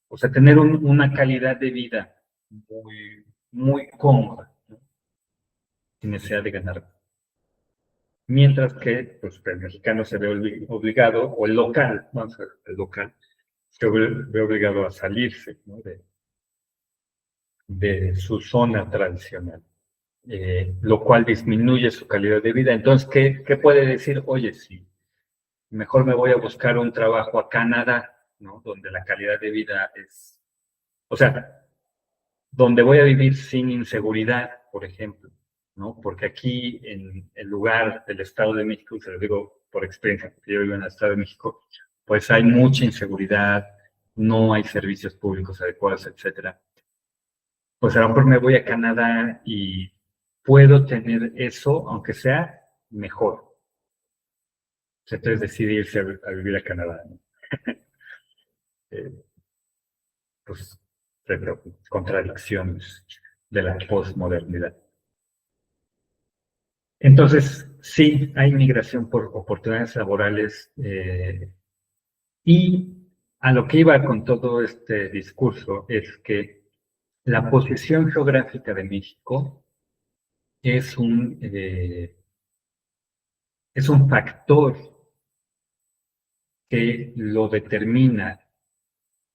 [SPEAKER 1] o sea, tener una calidad de vida muy, muy cómoda, ¿no? Sin necesidad de ganar. Mientras que pues, el mexicano se ve obligado, o el local, vamos a ver, el local, se ve obligado a salirse, ¿no? de su zona tradicional, lo cual disminuye su calidad de vida. Entonces, ¿qué puede decir? Oye, sí, mejor me voy a buscar un trabajo a Canadá, ¿no? Donde la calidad de vida es, o sea, donde voy a vivir sin inseguridad, por ejemplo, ¿no? Porque aquí en el lugar del Estado de México, se lo digo por experiencia, porque yo vivo en el Estado de México, pues hay mucha inseguridad, no hay servicios públicos adecuados, etcétera. Pues a lo mejor me voy a Canadá y puedo tener eso, aunque sea mejor. Entonces decidí irse a vivir a Canadá, ¿no? Eh, pues, contradicciones de la posmodernidad. Entonces, sí, hay migración por oportunidades laborales, y a lo que iba con todo este discurso es que la posición geográfica de México es es un factor que lo determina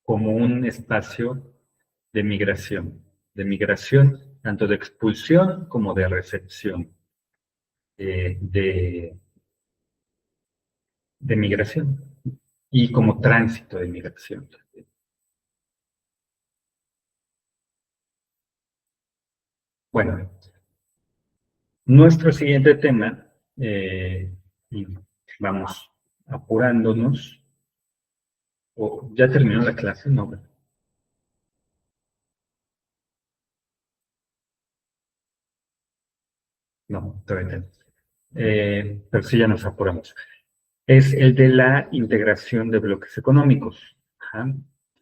[SPEAKER 1] como un espacio de migración tanto de expulsión como de recepción, eh, de, de migración y como tránsito de migración. Bueno, nuestro siguiente tema, y vamos apurándonos, o ya terminó la clase, no, no, todavía no. Pero sí ya nos apuramos. Es el de la integración de bloques económicos. Ajá.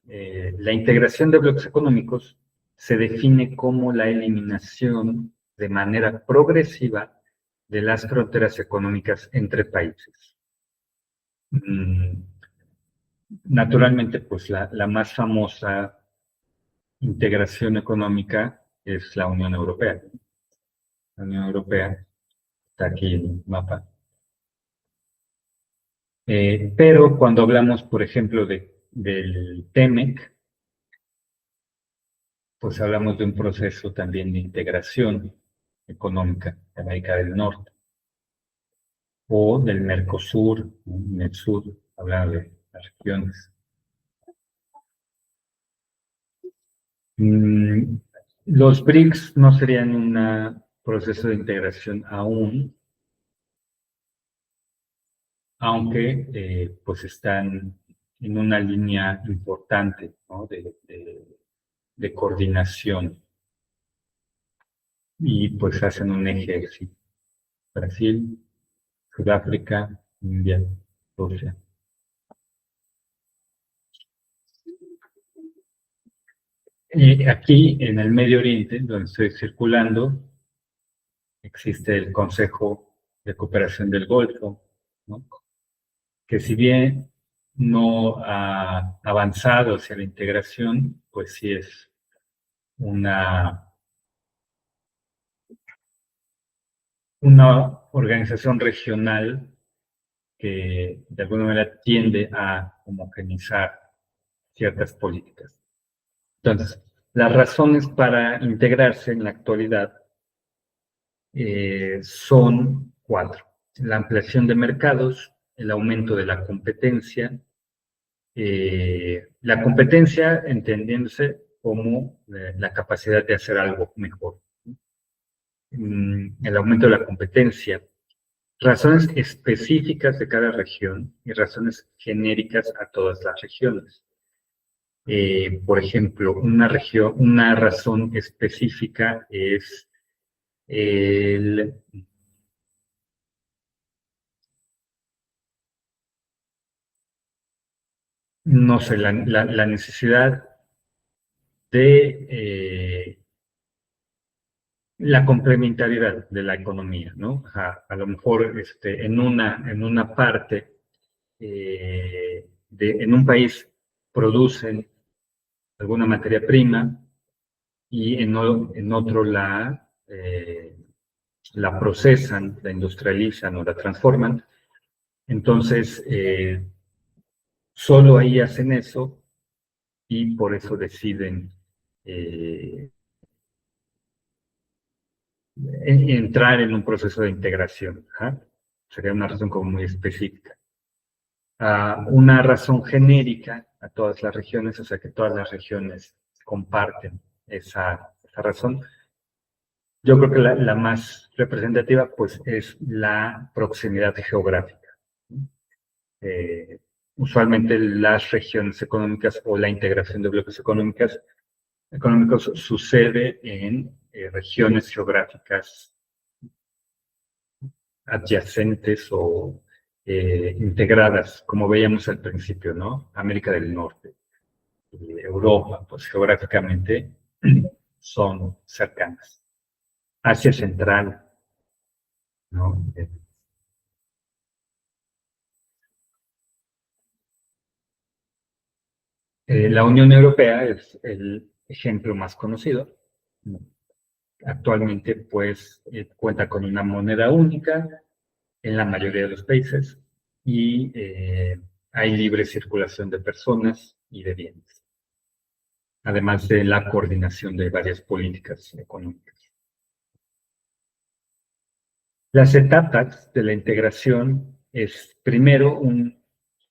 [SPEAKER 1] La integración de bloques económicos se define como la eliminación de manera progresiva de las fronteras económicas entre países. Mm, Naturalmente, pues la más famosa integración económica es la Unión Europea. La Unión Europea está aquí en el mapa. Pero cuando hablamos, por ejemplo, del TEMEC, pues hablamos de un proceso también de integración económica de América del Norte, o del Mercosur, en el sur, hablando de las regiones. Mm, los BRICS no serían un proceso de integración aún, aunque pues están en una línea importante, ¿no? de coordinación, y pues hacen un eje así: Brasil, Sudáfrica, India, Rusia. Y aquí en el Medio Oriente, donde estoy circulando, existe el Consejo de Cooperación del Golfo, ¿no? Que si bien no ha avanzado hacia la integración, pues sí es una una organización regional que de alguna manera tiende a homogeneizar ciertas políticas. Entonces, las razones para integrarse en la actualidad son cuatro: la ampliación de mercados, el aumento de la competencia entendiéndose como la capacidad de hacer algo mejor, el aumento de la competencia, razones específicas de cada región y razones genéricas a todas las regiones. Por ejemplo, una razón específica es no sé, la necesidad de la complementariedad de la economía, ¿no? A lo mejor en una parte, en un país producen alguna materia prima y en otro la procesan, la industrializan o la transforman. Entonces, solo ahí hacen eso y por eso deciden entrar en un proceso de integración. Sería una razón como muy específica. Una razón genérica a todas las regiones, o sea que todas las regiones comparten esa razón. Yo creo que la más representativa pues es la proximidad geográfica. Usualmente las regiones económicas o la integración de bloques económicos sucede en regiones geográficas adyacentes o integradas, como veíamos al principio, ¿no? América del Norte, Europa, pues geográficamente son cercanas. Asia Central, ¿no? La Unión Europea es el ejemplo más conocido. Actualmente, pues, cuenta con una moneda única en la mayoría de los países y hay libre circulación de personas y de bienes, además de la coordinación de varias políticas económicas. Las etapas de la integración es, primero,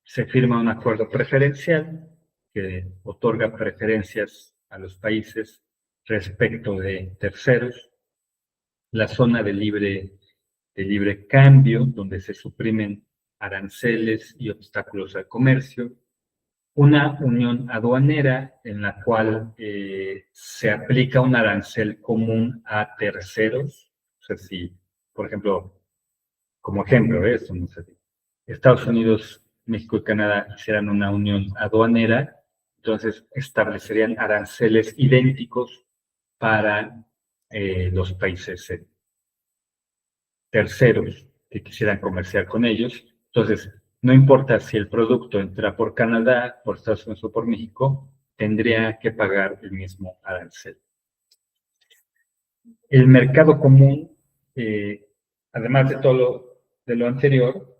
[SPEAKER 1] se firma un acuerdo preferencial que otorga preferencias a los países respecto de terceros, la zona de libre cambio, donde se suprimen aranceles y obstáculos al comercio, una unión aduanera en la cual se aplica un arancel común a terceros. O sea, si, por ejemplo, como ejemplo, eso, no sé, Estados Unidos, México y Canadá hicieran una unión aduanera, entonces establecerían aranceles idénticos para los países terceros que quisieran comerciar con ellos. Entonces, no importa si el producto entra por Canadá, por Estados Unidos o por México, tendría que pagar el mismo arancel. El mercado común, además de todo de lo anterior,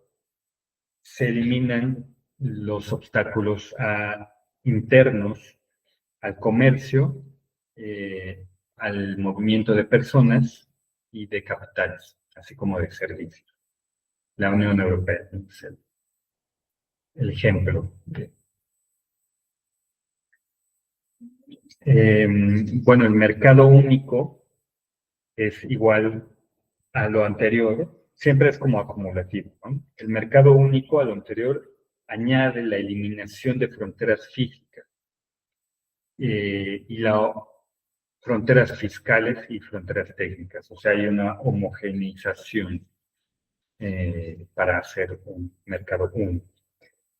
[SPEAKER 1] se eliminan los obstáculos internos al comercio, al movimiento de personas y de capitales, así como de servicios. La Unión Europea es el ejemplo. Bueno, el mercado único es igual a lo anterior, siempre es como acumulativo, ¿no? El mercado único a lo anterior añade la eliminación de fronteras físicas y fronteras fiscales y fronteras técnicas, o sea, hay una homogeneización para hacer un mercado único.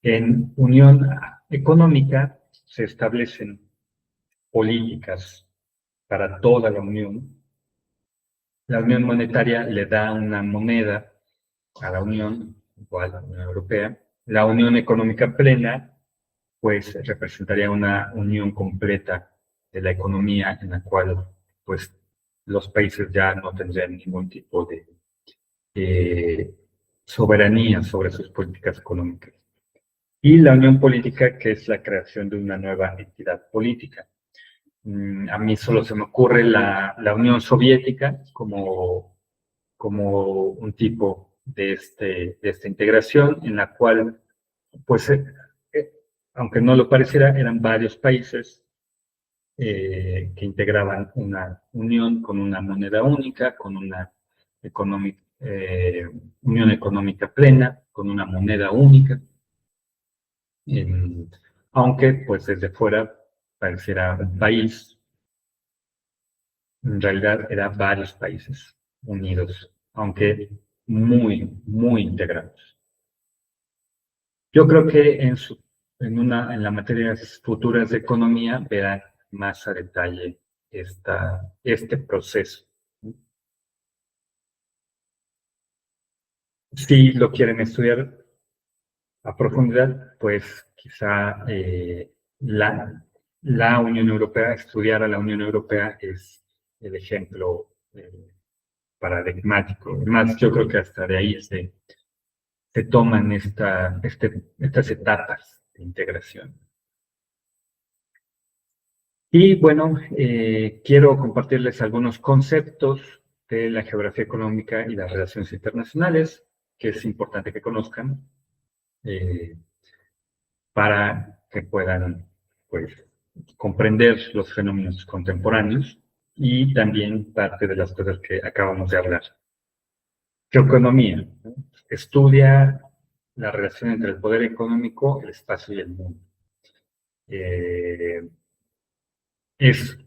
[SPEAKER 1] En unión económica se establecen políticas para toda la unión. La unión monetaria le da una moneda a la unión, igual a la Unión Europea. La unión económica plena, pues representaría una unión completa de la economía en la cual, pues, los países ya no tendrían ningún tipo soberanía sobre sus políticas económicas. Y la unión política, que es la creación de una nueva entidad política. A mí solo se me ocurre la Unión Soviética como un tipo de esta integración en la cual, pues, aunque no lo pareciera, eran varios países que integraban una unión con una moneda única, con una unión económica plena, con una moneda única, aunque pues desde fuera pareciera un país, en realidad eran varios países unidos, aunque muy, muy integrados. Yo creo que en las materias futuras de economía verán más a detalle este proceso. Si lo quieren estudiar a profundidad, pues quizá la Unión Europea, estudiar a la Unión Europea es el ejemplo paradigmático. Además, yo creo que hasta de ahí se toman estas etapas de integración. Y bueno, quiero compartirles algunos conceptos de la geografía económica y las relaciones internacionales, que es importante que conozcan para que puedan, pues, comprender los fenómenos contemporáneos y también parte de las cosas que acabamos de hablar. Geoeconomía, ¿no? Estudia la relación entre el poder económico, el espacio y el mundo. Es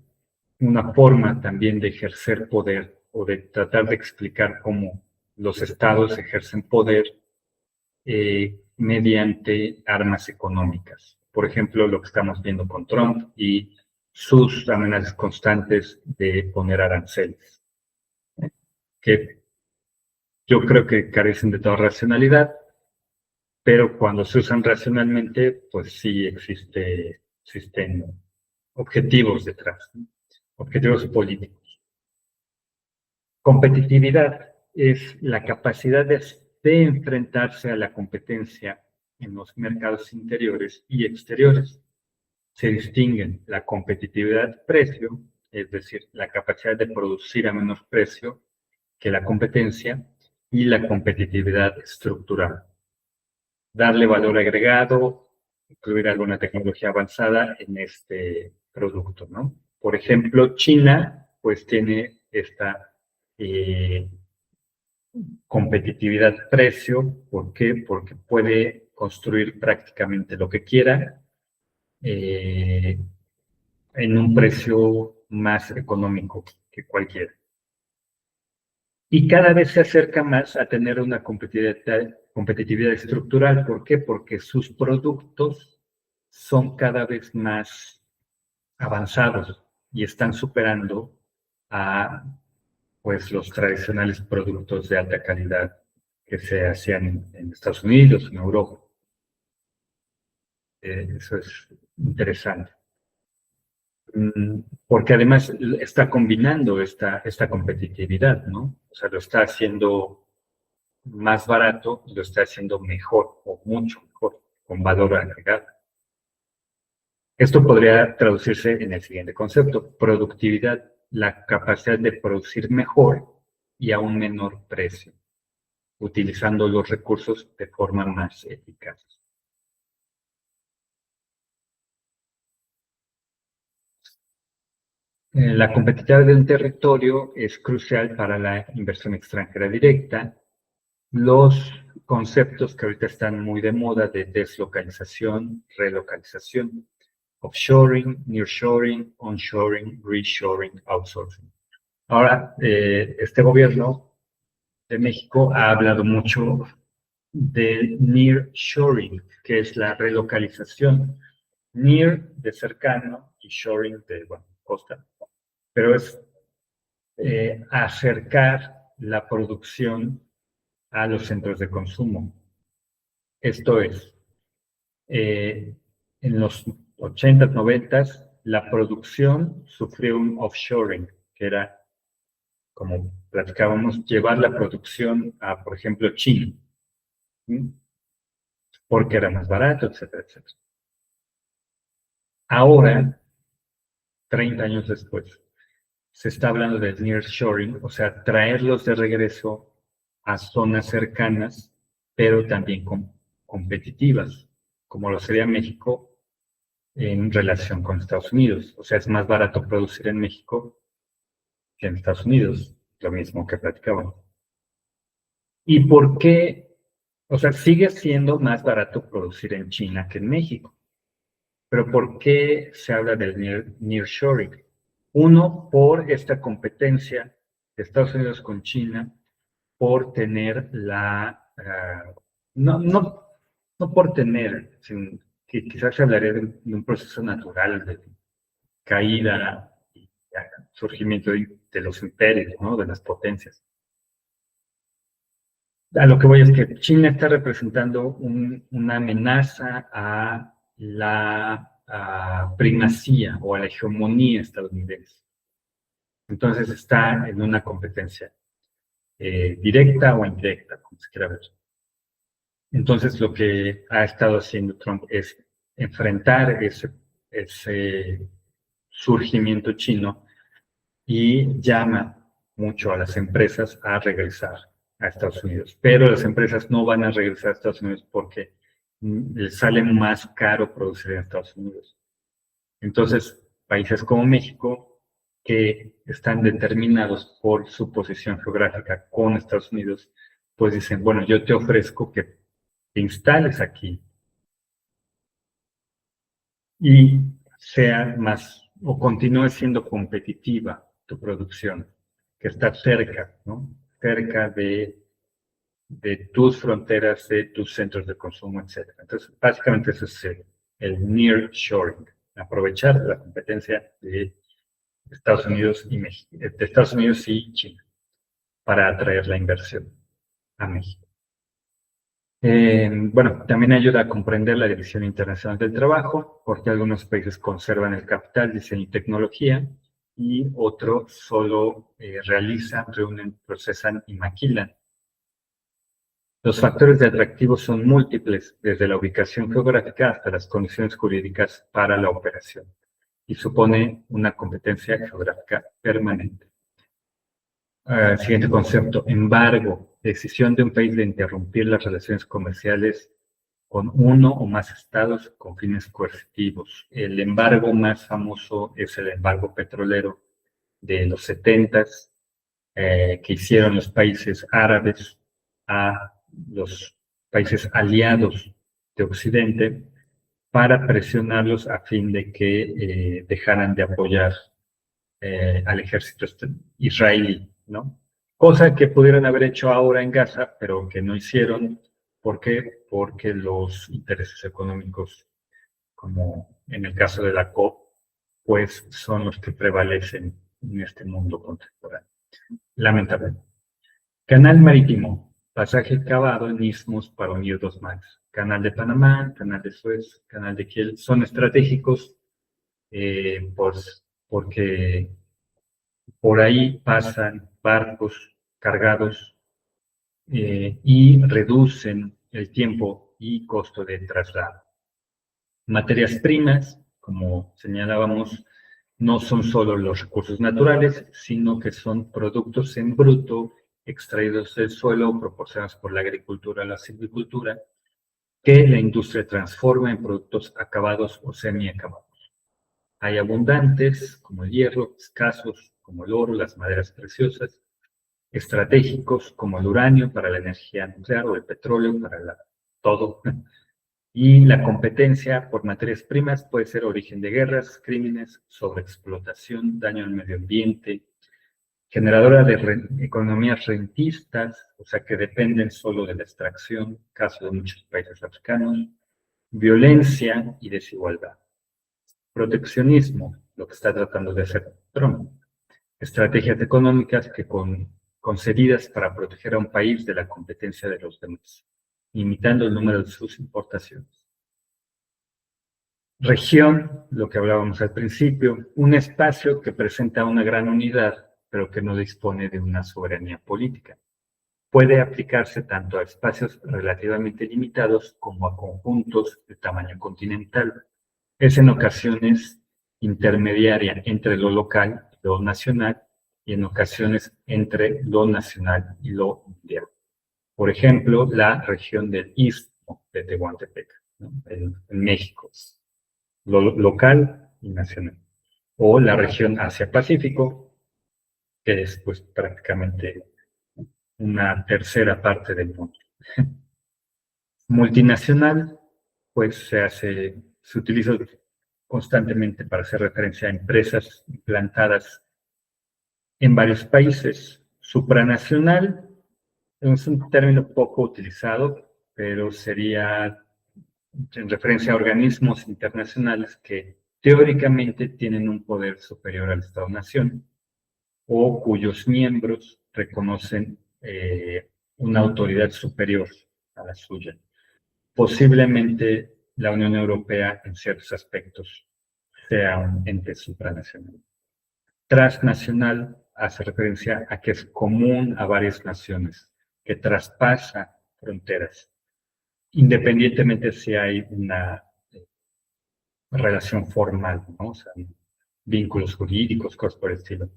[SPEAKER 1] una forma también de ejercer poder o de tratar de explicar cómo los estados ejercen poder mediante armas económicas. Por ejemplo, lo que estamos viendo con Trump y sus amenazas constantes de poner aranceles, que yo creo que carecen de toda racionalidad, pero cuando se usan racionalmente, pues sí existen objetivos detrás, ¿no? Objetivos políticos. Competitividad es la capacidad de enfrentarse a la competencia en los mercados interiores y exteriores. Se distinguen la competitividad-precio, es decir, la capacidad de producir a menor precio que la competencia, y la competitividad estructural. Darle valor agregado, incluir alguna tecnología avanzada en este producto, ¿no? Por ejemplo, China, pues tiene esta competitividad-precio. ¿Por qué? Porque puede construir prácticamente lo que quiera en un precio más económico que cualquiera. Y cada vez se acerca más a tener una competitividad estructural. ¿Por qué? Porque sus productos son cada vez más avanzados y están superando a, pues, los tradicionales productos de alta calidad que se hacían en Estados Unidos, en Europa. Eso es interesante. Porque además está combinando esta competitividad, ¿no? O sea, lo está haciendo más barato, lo está haciendo mejor o mucho mejor, con valor agregado. Esto podría traducirse en el siguiente concepto: productividad, la capacidad de producir mejor y a un menor precio, utilizando los recursos de forma más eficaz. La competitividad del territorio es crucial para la inversión extranjera directa. Los conceptos que ahorita están muy de moda de deslocalización, relocalización, offshoring, nearshoring, onshoring, reshoring, outsourcing. Ahora, este gobierno de México ha hablado mucho del nearshoring, que es la relocalización. Near de cercano y shoring de, bueno, costa. Pero es acercar la producción a los centros de consumo. Esto es, en los 80s, 90s, la producción sufrió un offshoring, que era como platicábamos, llevar la producción a, por ejemplo, China, ¿sí? Porque era más barato, etcétera, etcétera. Ahora, 30 años después, se está hablando del nearshoring, o sea, traerlos de regreso a zonas cercanas, pero también competitivas, como lo sería México en relación con Estados Unidos. O sea, es más barato producir en México que en Estados Unidos, lo mismo que platicábamos. ¿Y por qué? O sea, sigue siendo más barato producir en China que en México. Pero ¿por qué se habla del nearshoring? Uno, por esta competencia de Estados Unidos con China, por tener no por tener, que quizás se hablaría de un proceso natural de caída y surgimiento de los imperios, ¿no? De las potencias. A lo que voy es que China está representando una amenaza a la primacía o a la hegemonía estadounidense. Entonces está en una competencia directa o indirecta, como se quiera ver. Entonces lo que ha estado haciendo Trump es enfrentar ese surgimiento chino y llama mucho a las empresas a regresar a Estados Unidos. Pero las empresas no van a regresar a Estados Unidos porque les sale más caro producir en Estados Unidos. Entonces, países como México, que están determinados por su posición geográfica con Estados Unidos, pues dicen, bueno, yo te ofrezco que te instales aquí y sea más o continúe siendo competitiva tu producción, que está cerca, ¿no? Cerca de tus fronteras, de tus centros de consumo, etc. Entonces, básicamente eso es el nearshoring, aprovechar la competencia de Estados Unidos y México, de Estados Unidos y China para atraer la inversión a México. Bueno, también ayuda a comprender la División Internacional del Trabajo, porque algunos países conservan el capital, diseño y tecnología, y otros solo realizan, reúnen, procesan y maquilan. Los factores de atractivo son múltiples, desde la ubicación geográfica hasta las condiciones jurídicas para la operación, y supone una competencia geográfica permanente. Siguiente concepto, embargo, decisión de un país de interrumpir las relaciones comerciales con uno o más estados con fines coercitivos. El embargo más famoso es el embargo petrolero de los 70s, que hicieron los países árabes a los países aliados de Occidente para presionarlos a fin de que dejaran de apoyar al ejército israelí, ¿no? Cosa que pudieran haber hecho ahora en Gaza, pero que no hicieron. ¿Por qué? Porque los intereses económicos, como en el caso de la COP, pues son los que prevalecen en este mundo contemporáneo. Lamentablemente. Canal marítimo, pasaje cavado en istmos para unir dos mares. Canal de Panamá, Canal de Suez, Canal de Kiel, son estratégicos, pues porque por ahí pasan barcos cargados y reducen el tiempo y costo de traslado. Materias primas, como señalábamos, no son solo los recursos naturales, sino que son productos en bruto extraídos del suelo, proporcionados por la agricultura a la silvicultura, que la industria transforma en productos acabados o semiacabados. Hay abundantes, como el hierro, escasos, como el oro, las maderas preciosas, estratégicos, como el uranio para la energía nuclear o el petróleo para todo. Y la competencia por materias primas puede ser origen de guerras, crímenes, sobreexplotación, daño al medio ambiente, generadora de economías rentistas, o sea que dependen solo de la extracción, caso de muchos países africanos, violencia y desigualdad. Proteccionismo, lo que está tratando de hacer Trump. Estrategias económicas que concebidas para proteger a un país de la competencia de los demás, limitando el número de sus importaciones. Región, lo que hablábamos al principio, un espacio que presenta una gran unidad, pero que no dispone de una soberanía política. Puede aplicarse tanto a espacios relativamente limitados como a conjuntos de tamaño continental. Es en ocasiones intermediaria entre lo local y lo nacional, y en ocasiones entre lo nacional y lo mundial. Por ejemplo, la región del Istmo de Tehuantepec, ¿no? En México, lo local y nacional. O la región Asia-Pacífico, que es pues prácticamente una tercera parte del mundo. Multinacional, pues se utiliza constantemente para hacer referencia a empresas implantadas en varios países. Supranacional es un término poco utilizado, pero sería en referencia a organismos internacionales que teóricamente tienen un poder superior al Estado-Nación o cuyos miembros reconocen una autoridad superior a la suya. Posiblemente la Unión Europea en ciertos aspectos sea un ente supranacional. Transnacional hace referencia a que es común a varias naciones, que traspasa fronteras, independientemente si hay una relación formal, ¿no? O sea, vínculos jurídicos, cosas por el estilo.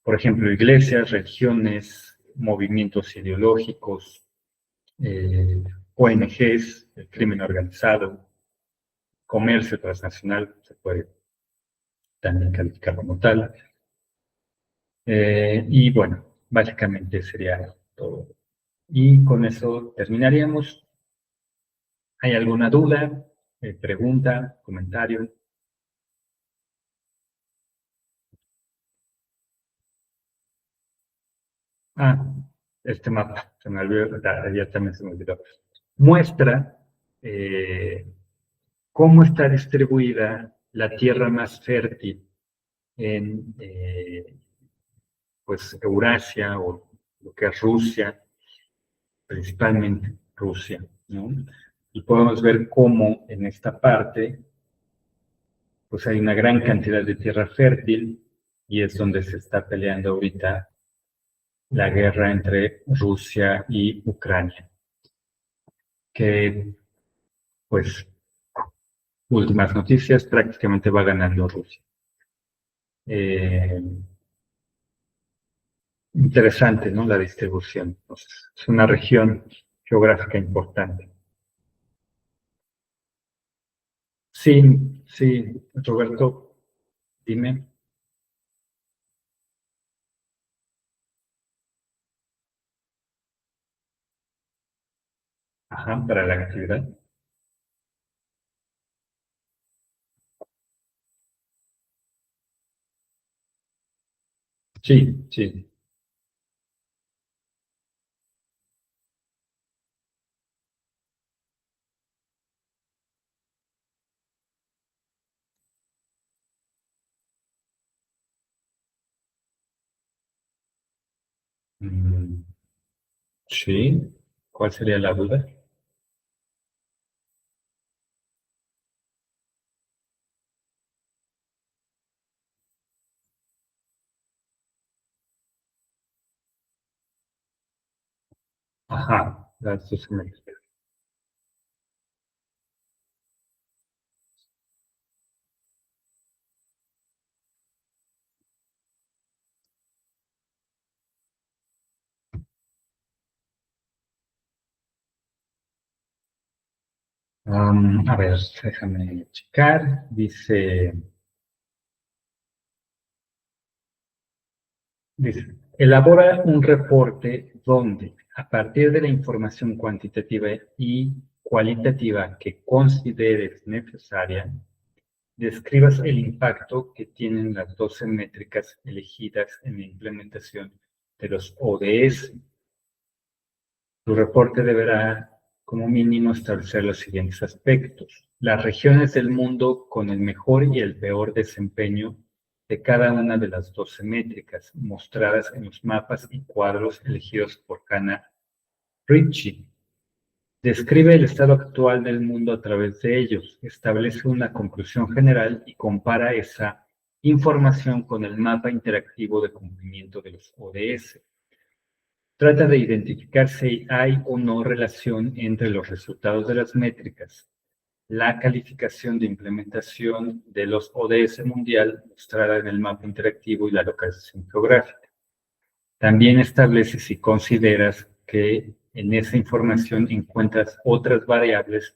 [SPEAKER 1] Por ejemplo, iglesias, religiones, movimientos ideológicos, ONGs, el crimen organizado, comercio transnacional, se puede también calificar como tal. Y bueno, básicamente sería todo. Y con eso terminaríamos. ¿Hay alguna duda, pregunta, comentario? Ah, este mapa, se me olvidó, ya también se me olvidó. Muestra cómo está distribuida la tierra más fértil en pues Eurasia o lo que es Rusia, principalmente Rusia, ¿no? Y podemos ver cómo en esta parte pues hay una gran cantidad de tierra fértil y es donde se está peleando ahorita la guerra entre Rusia y Ucrania, que pues últimas noticias prácticamente va ganando Rusia. Interesante, ¿no? La distribución. Entonces, es una región geográfica importante. Sí, sí, Roberto, dime. Ajá, para la actividad. Sí, sí. Mm, sí. ¿Cuál sería la duda? Ajá, las dos geometrías. A ver, déjame checar. Dice, elabora un reporte donde, a partir de la información cuantitativa y cualitativa que consideres necesaria, describas el impacto que tienen las 12 métricas elegidas en la implementación de los ODS. Tu reporte deberá, como mínimo, establecer los siguientes aspectos: las regiones del mundo con el mejor y el peor desempeño de cada una de las 12 métricas mostradas en los mapas y cuadros elegidos por Hannah Ritchie. Describe el estado actual del mundo a través de ellos, establece una conclusión general y compara esa información con el mapa interactivo de cumplimiento de los ODS. Trata de identificar si hay o no relación entre los resultados de las métricas, la calificación de implementación de los ODS mundial mostrada en el mapa interactivo y la localización geográfica. También establece si consideras que en esa información encuentras otras variables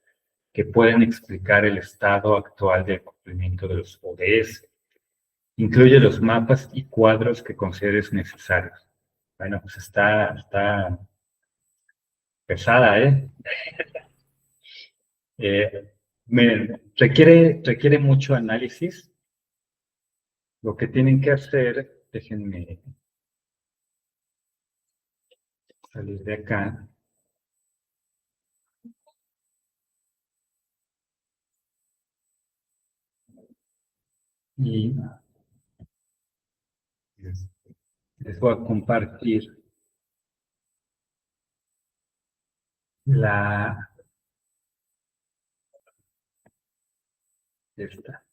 [SPEAKER 1] que pueden explicar el estado actual del cumplimiento de los ODS. Incluye los mapas y cuadros que consideres necesarios. Bueno, pues está pesada, ¿eh? Miren, requiere mucho análisis. Lo que tienen que hacer, déjenme salir de acá. Y les voy a compartir esta.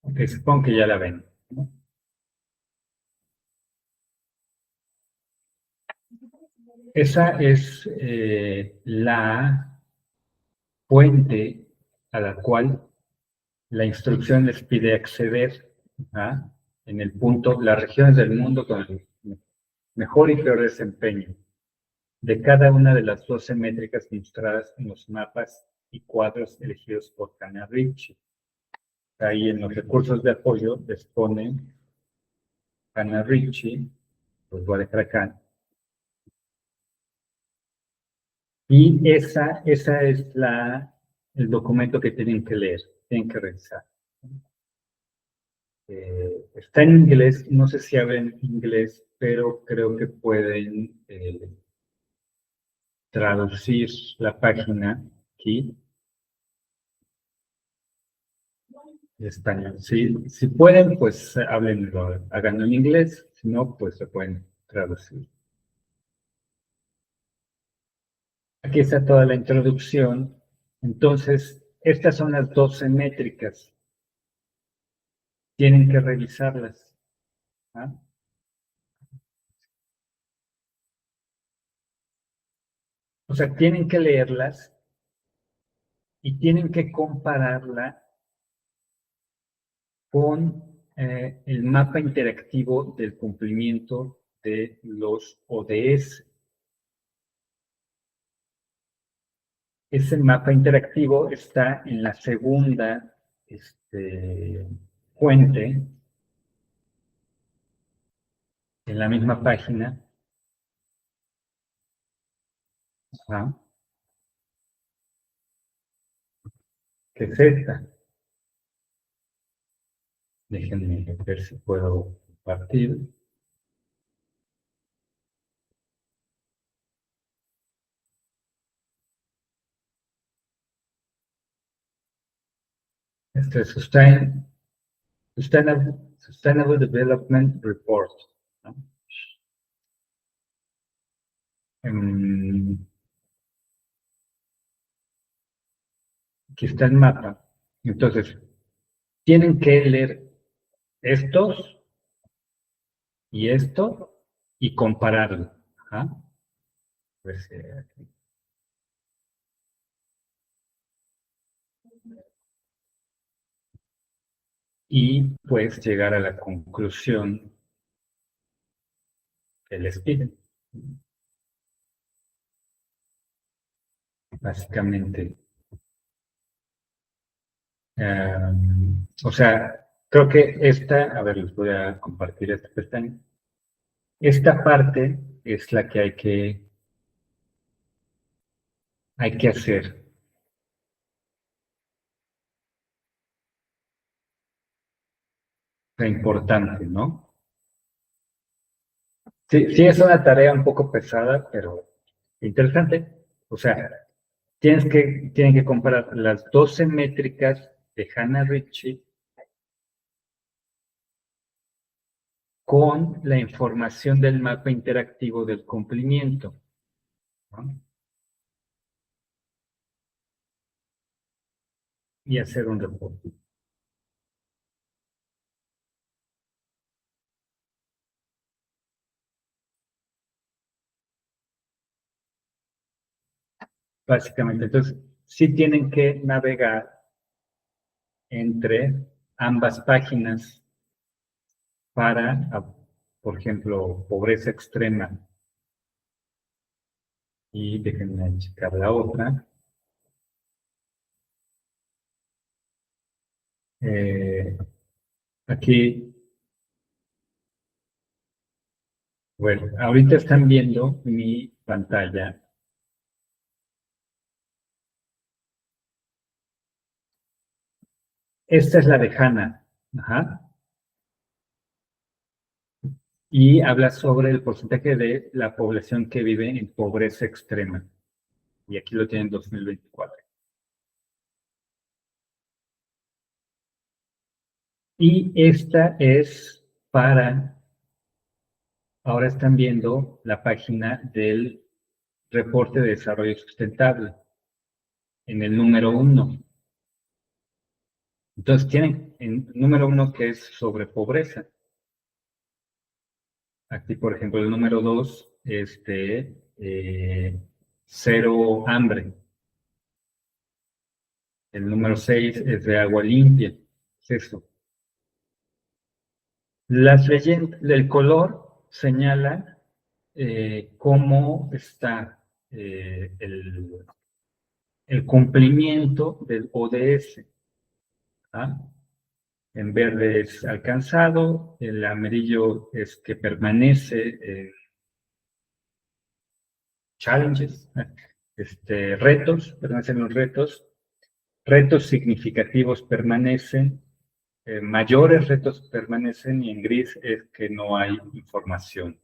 [SPEAKER 1] Ok, supongo que ya la ven, ¿no? Esa es la fuente a la cual la instrucción les pide acceder, ¿ah? En el punto, las regiones del mundo con el mejor y peor desempeño de cada una de las 12 métricas mostradas en los mapas y cuadros elegidos por Hannah Ritchie. Ahí en los recursos de apoyo les ponen Hannah Ritchie, los voy a dejar acá. Y esa es el documento que tienen que leer, tienen que revisar. Está en inglés, no sé si hablan inglés, pero creo que pueden traducir la página aquí en español. Si pueden, pues háblenlo, háganlo en inglés, si no, pues se pueden traducir. Aquí está toda la introducción. Entonces, estas son las 12 métricas. Tienen que revisarlas. ¿Ah? O sea, tienen que leerlas y tienen que compararla con el mapa interactivo del cumplimiento de los ODS. Ese mapa interactivo está en la segunda fuente, en la misma página. Ajá. Que es esta. Déjenme ver si puedo compartir. Este es Sustainable Development Report, ¿no? Aquí está el mapa. Entonces, tienen que leer estos y esto y compararlo. Ajá. Pues, y pues llegar a la conclusión que les piden. Básicamente. O sea, creo que a ver, les voy a compartir esta pestaña. Esta parte es la que hay que hacer. Es importante, ¿no? Sí, es una tarea un poco pesada, pero interesante. O sea, tienen que comparar las 12 métricas de Hannah Ritchie con la información del mapa interactivo del cumplimiento, ¿no? y hacer un reporte. Básicamente, entonces, sí tienen que navegar entre ambas páginas para, por ejemplo, pobreza extrema. Y déjenme checar la otra. Aquí, bueno, ahorita están viendo mi pantalla. Esta es la de Hanna. Ajá. Y habla sobre el porcentaje de la población que vive en pobreza extrema. Y aquí lo tienen en 2024. Y esta es para, ahora están viendo la página del reporte de desarrollo sustentable, en el número 1. Entonces tienen en número 1 que es sobre pobreza. Aquí, por ejemplo, el número 2 es de cero hambre. El número 6 es de agua limpia. Es eso. Las leyendas, el color señala cómo está el cumplimiento del ODS. ¿Ah? En verde es alcanzado, el amarillo es que permanece, challenges, retos, permanecen los retos, retos significativos permanecen, mayores retos permanecen y en gris es que no hay información.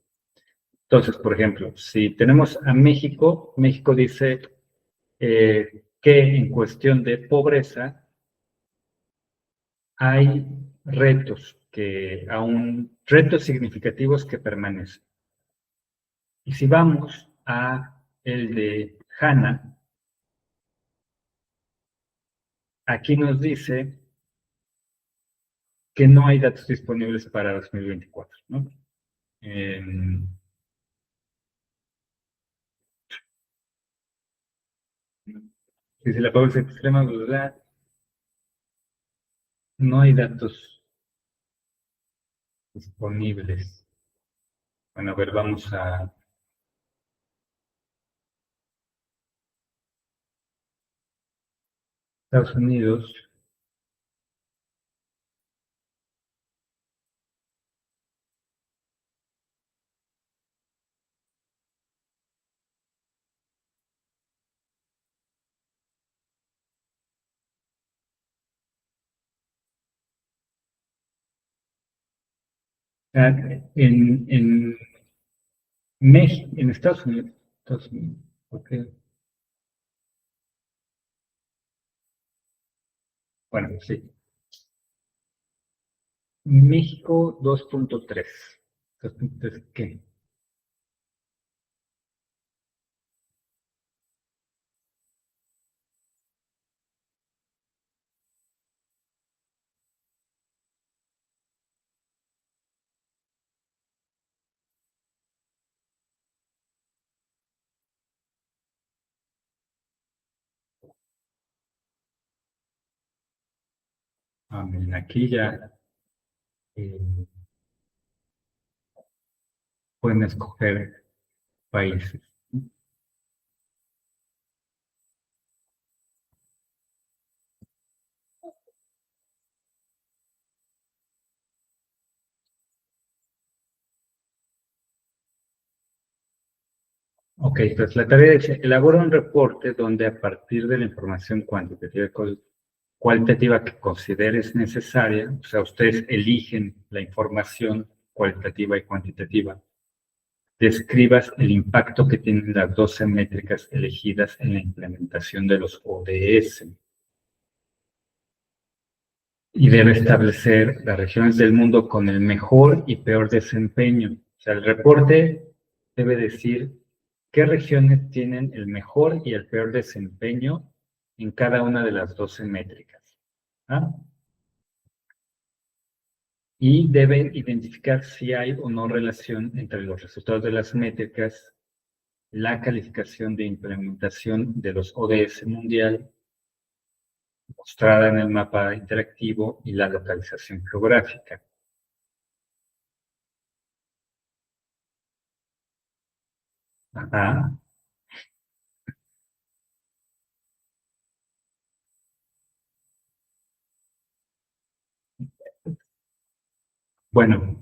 [SPEAKER 1] Entonces, por ejemplo, si tenemos a México, México dice que en cuestión de pobreza hay retos significativos que permanecen. Y si vamos a el de Hanna, aquí nos dice que no hay datos disponibles para 2024, ¿no? Dice la pobreza extrema, ¿verdad? No hay datos disponibles. Bueno, a ver, vamos a Estados Unidos. En México, en Estados Unidos. Estados Unidos, okay. Bueno, sí. México 2.3. 2.3, ¿qué? Miren, aquí ya eh, pueden escoger países. Ok, pues la tarea es elabora un reporte donde a partir de la información cuantitativa y cualitativa que consideres necesaria, o sea, ustedes eligen la información cualitativa y cuantitativa, describas el impacto que tienen las 12 métricas elegidas en la implementación de los ODS. Y debe establecer las regiones del mundo con el mejor y peor desempeño. O sea, el reporte debe decir qué regiones tienen el mejor y el peor desempeño en cada una de las 12 métricas. ¿ah? Y deben identificar si hay o no relación entre los resultados de las métricas, la calificación de implementación de los ODS mundial, mostrada en el mapa interactivo, y la localización geográfica. Ajá. Bueno,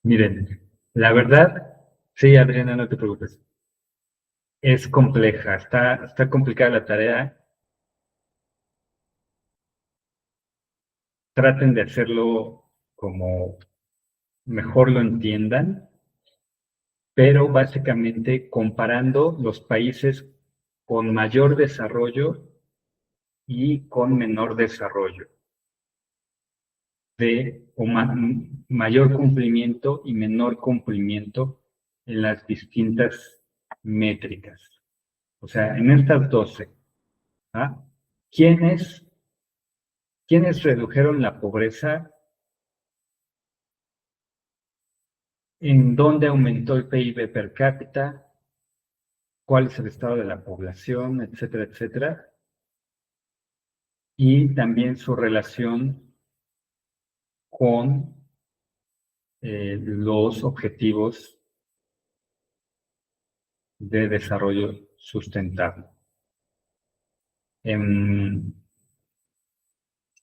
[SPEAKER 1] miren, la verdad, sí, Adriana, no te preocupes. Es compleja, está complicada la tarea. Traten de hacerlo como mejor lo entiendan, pero básicamente comparando los países con mayor desarrollo y con menor desarrollo, de mayor cumplimiento y menor cumplimiento en las distintas métricas. O sea, en estas 12, ¿ah? ¿Quiénes, ¿quiénes redujeron la pobreza? ¿En dónde aumentó el PIB per cápita? ¿Cuál es el estado de la población? Etcétera, etcétera. Y también su relación con los objetivos de desarrollo sustentable. En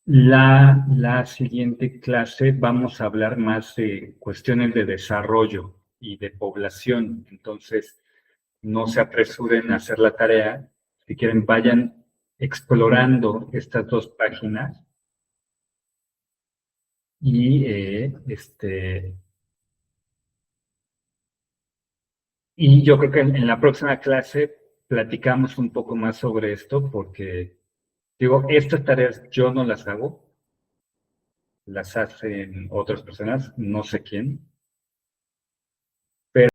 [SPEAKER 1] la siguiente clase vamos a hablar más de cuestiones de desarrollo y de población. Entonces, no se apresuren a hacer la tarea. Si quieren, vayan explorando estas 2 páginas y y yo creo que en la próxima clase platicamos un poco más sobre esto, porque, digo, estas tareas yo no las hago, las hacen otras personas, no sé quién,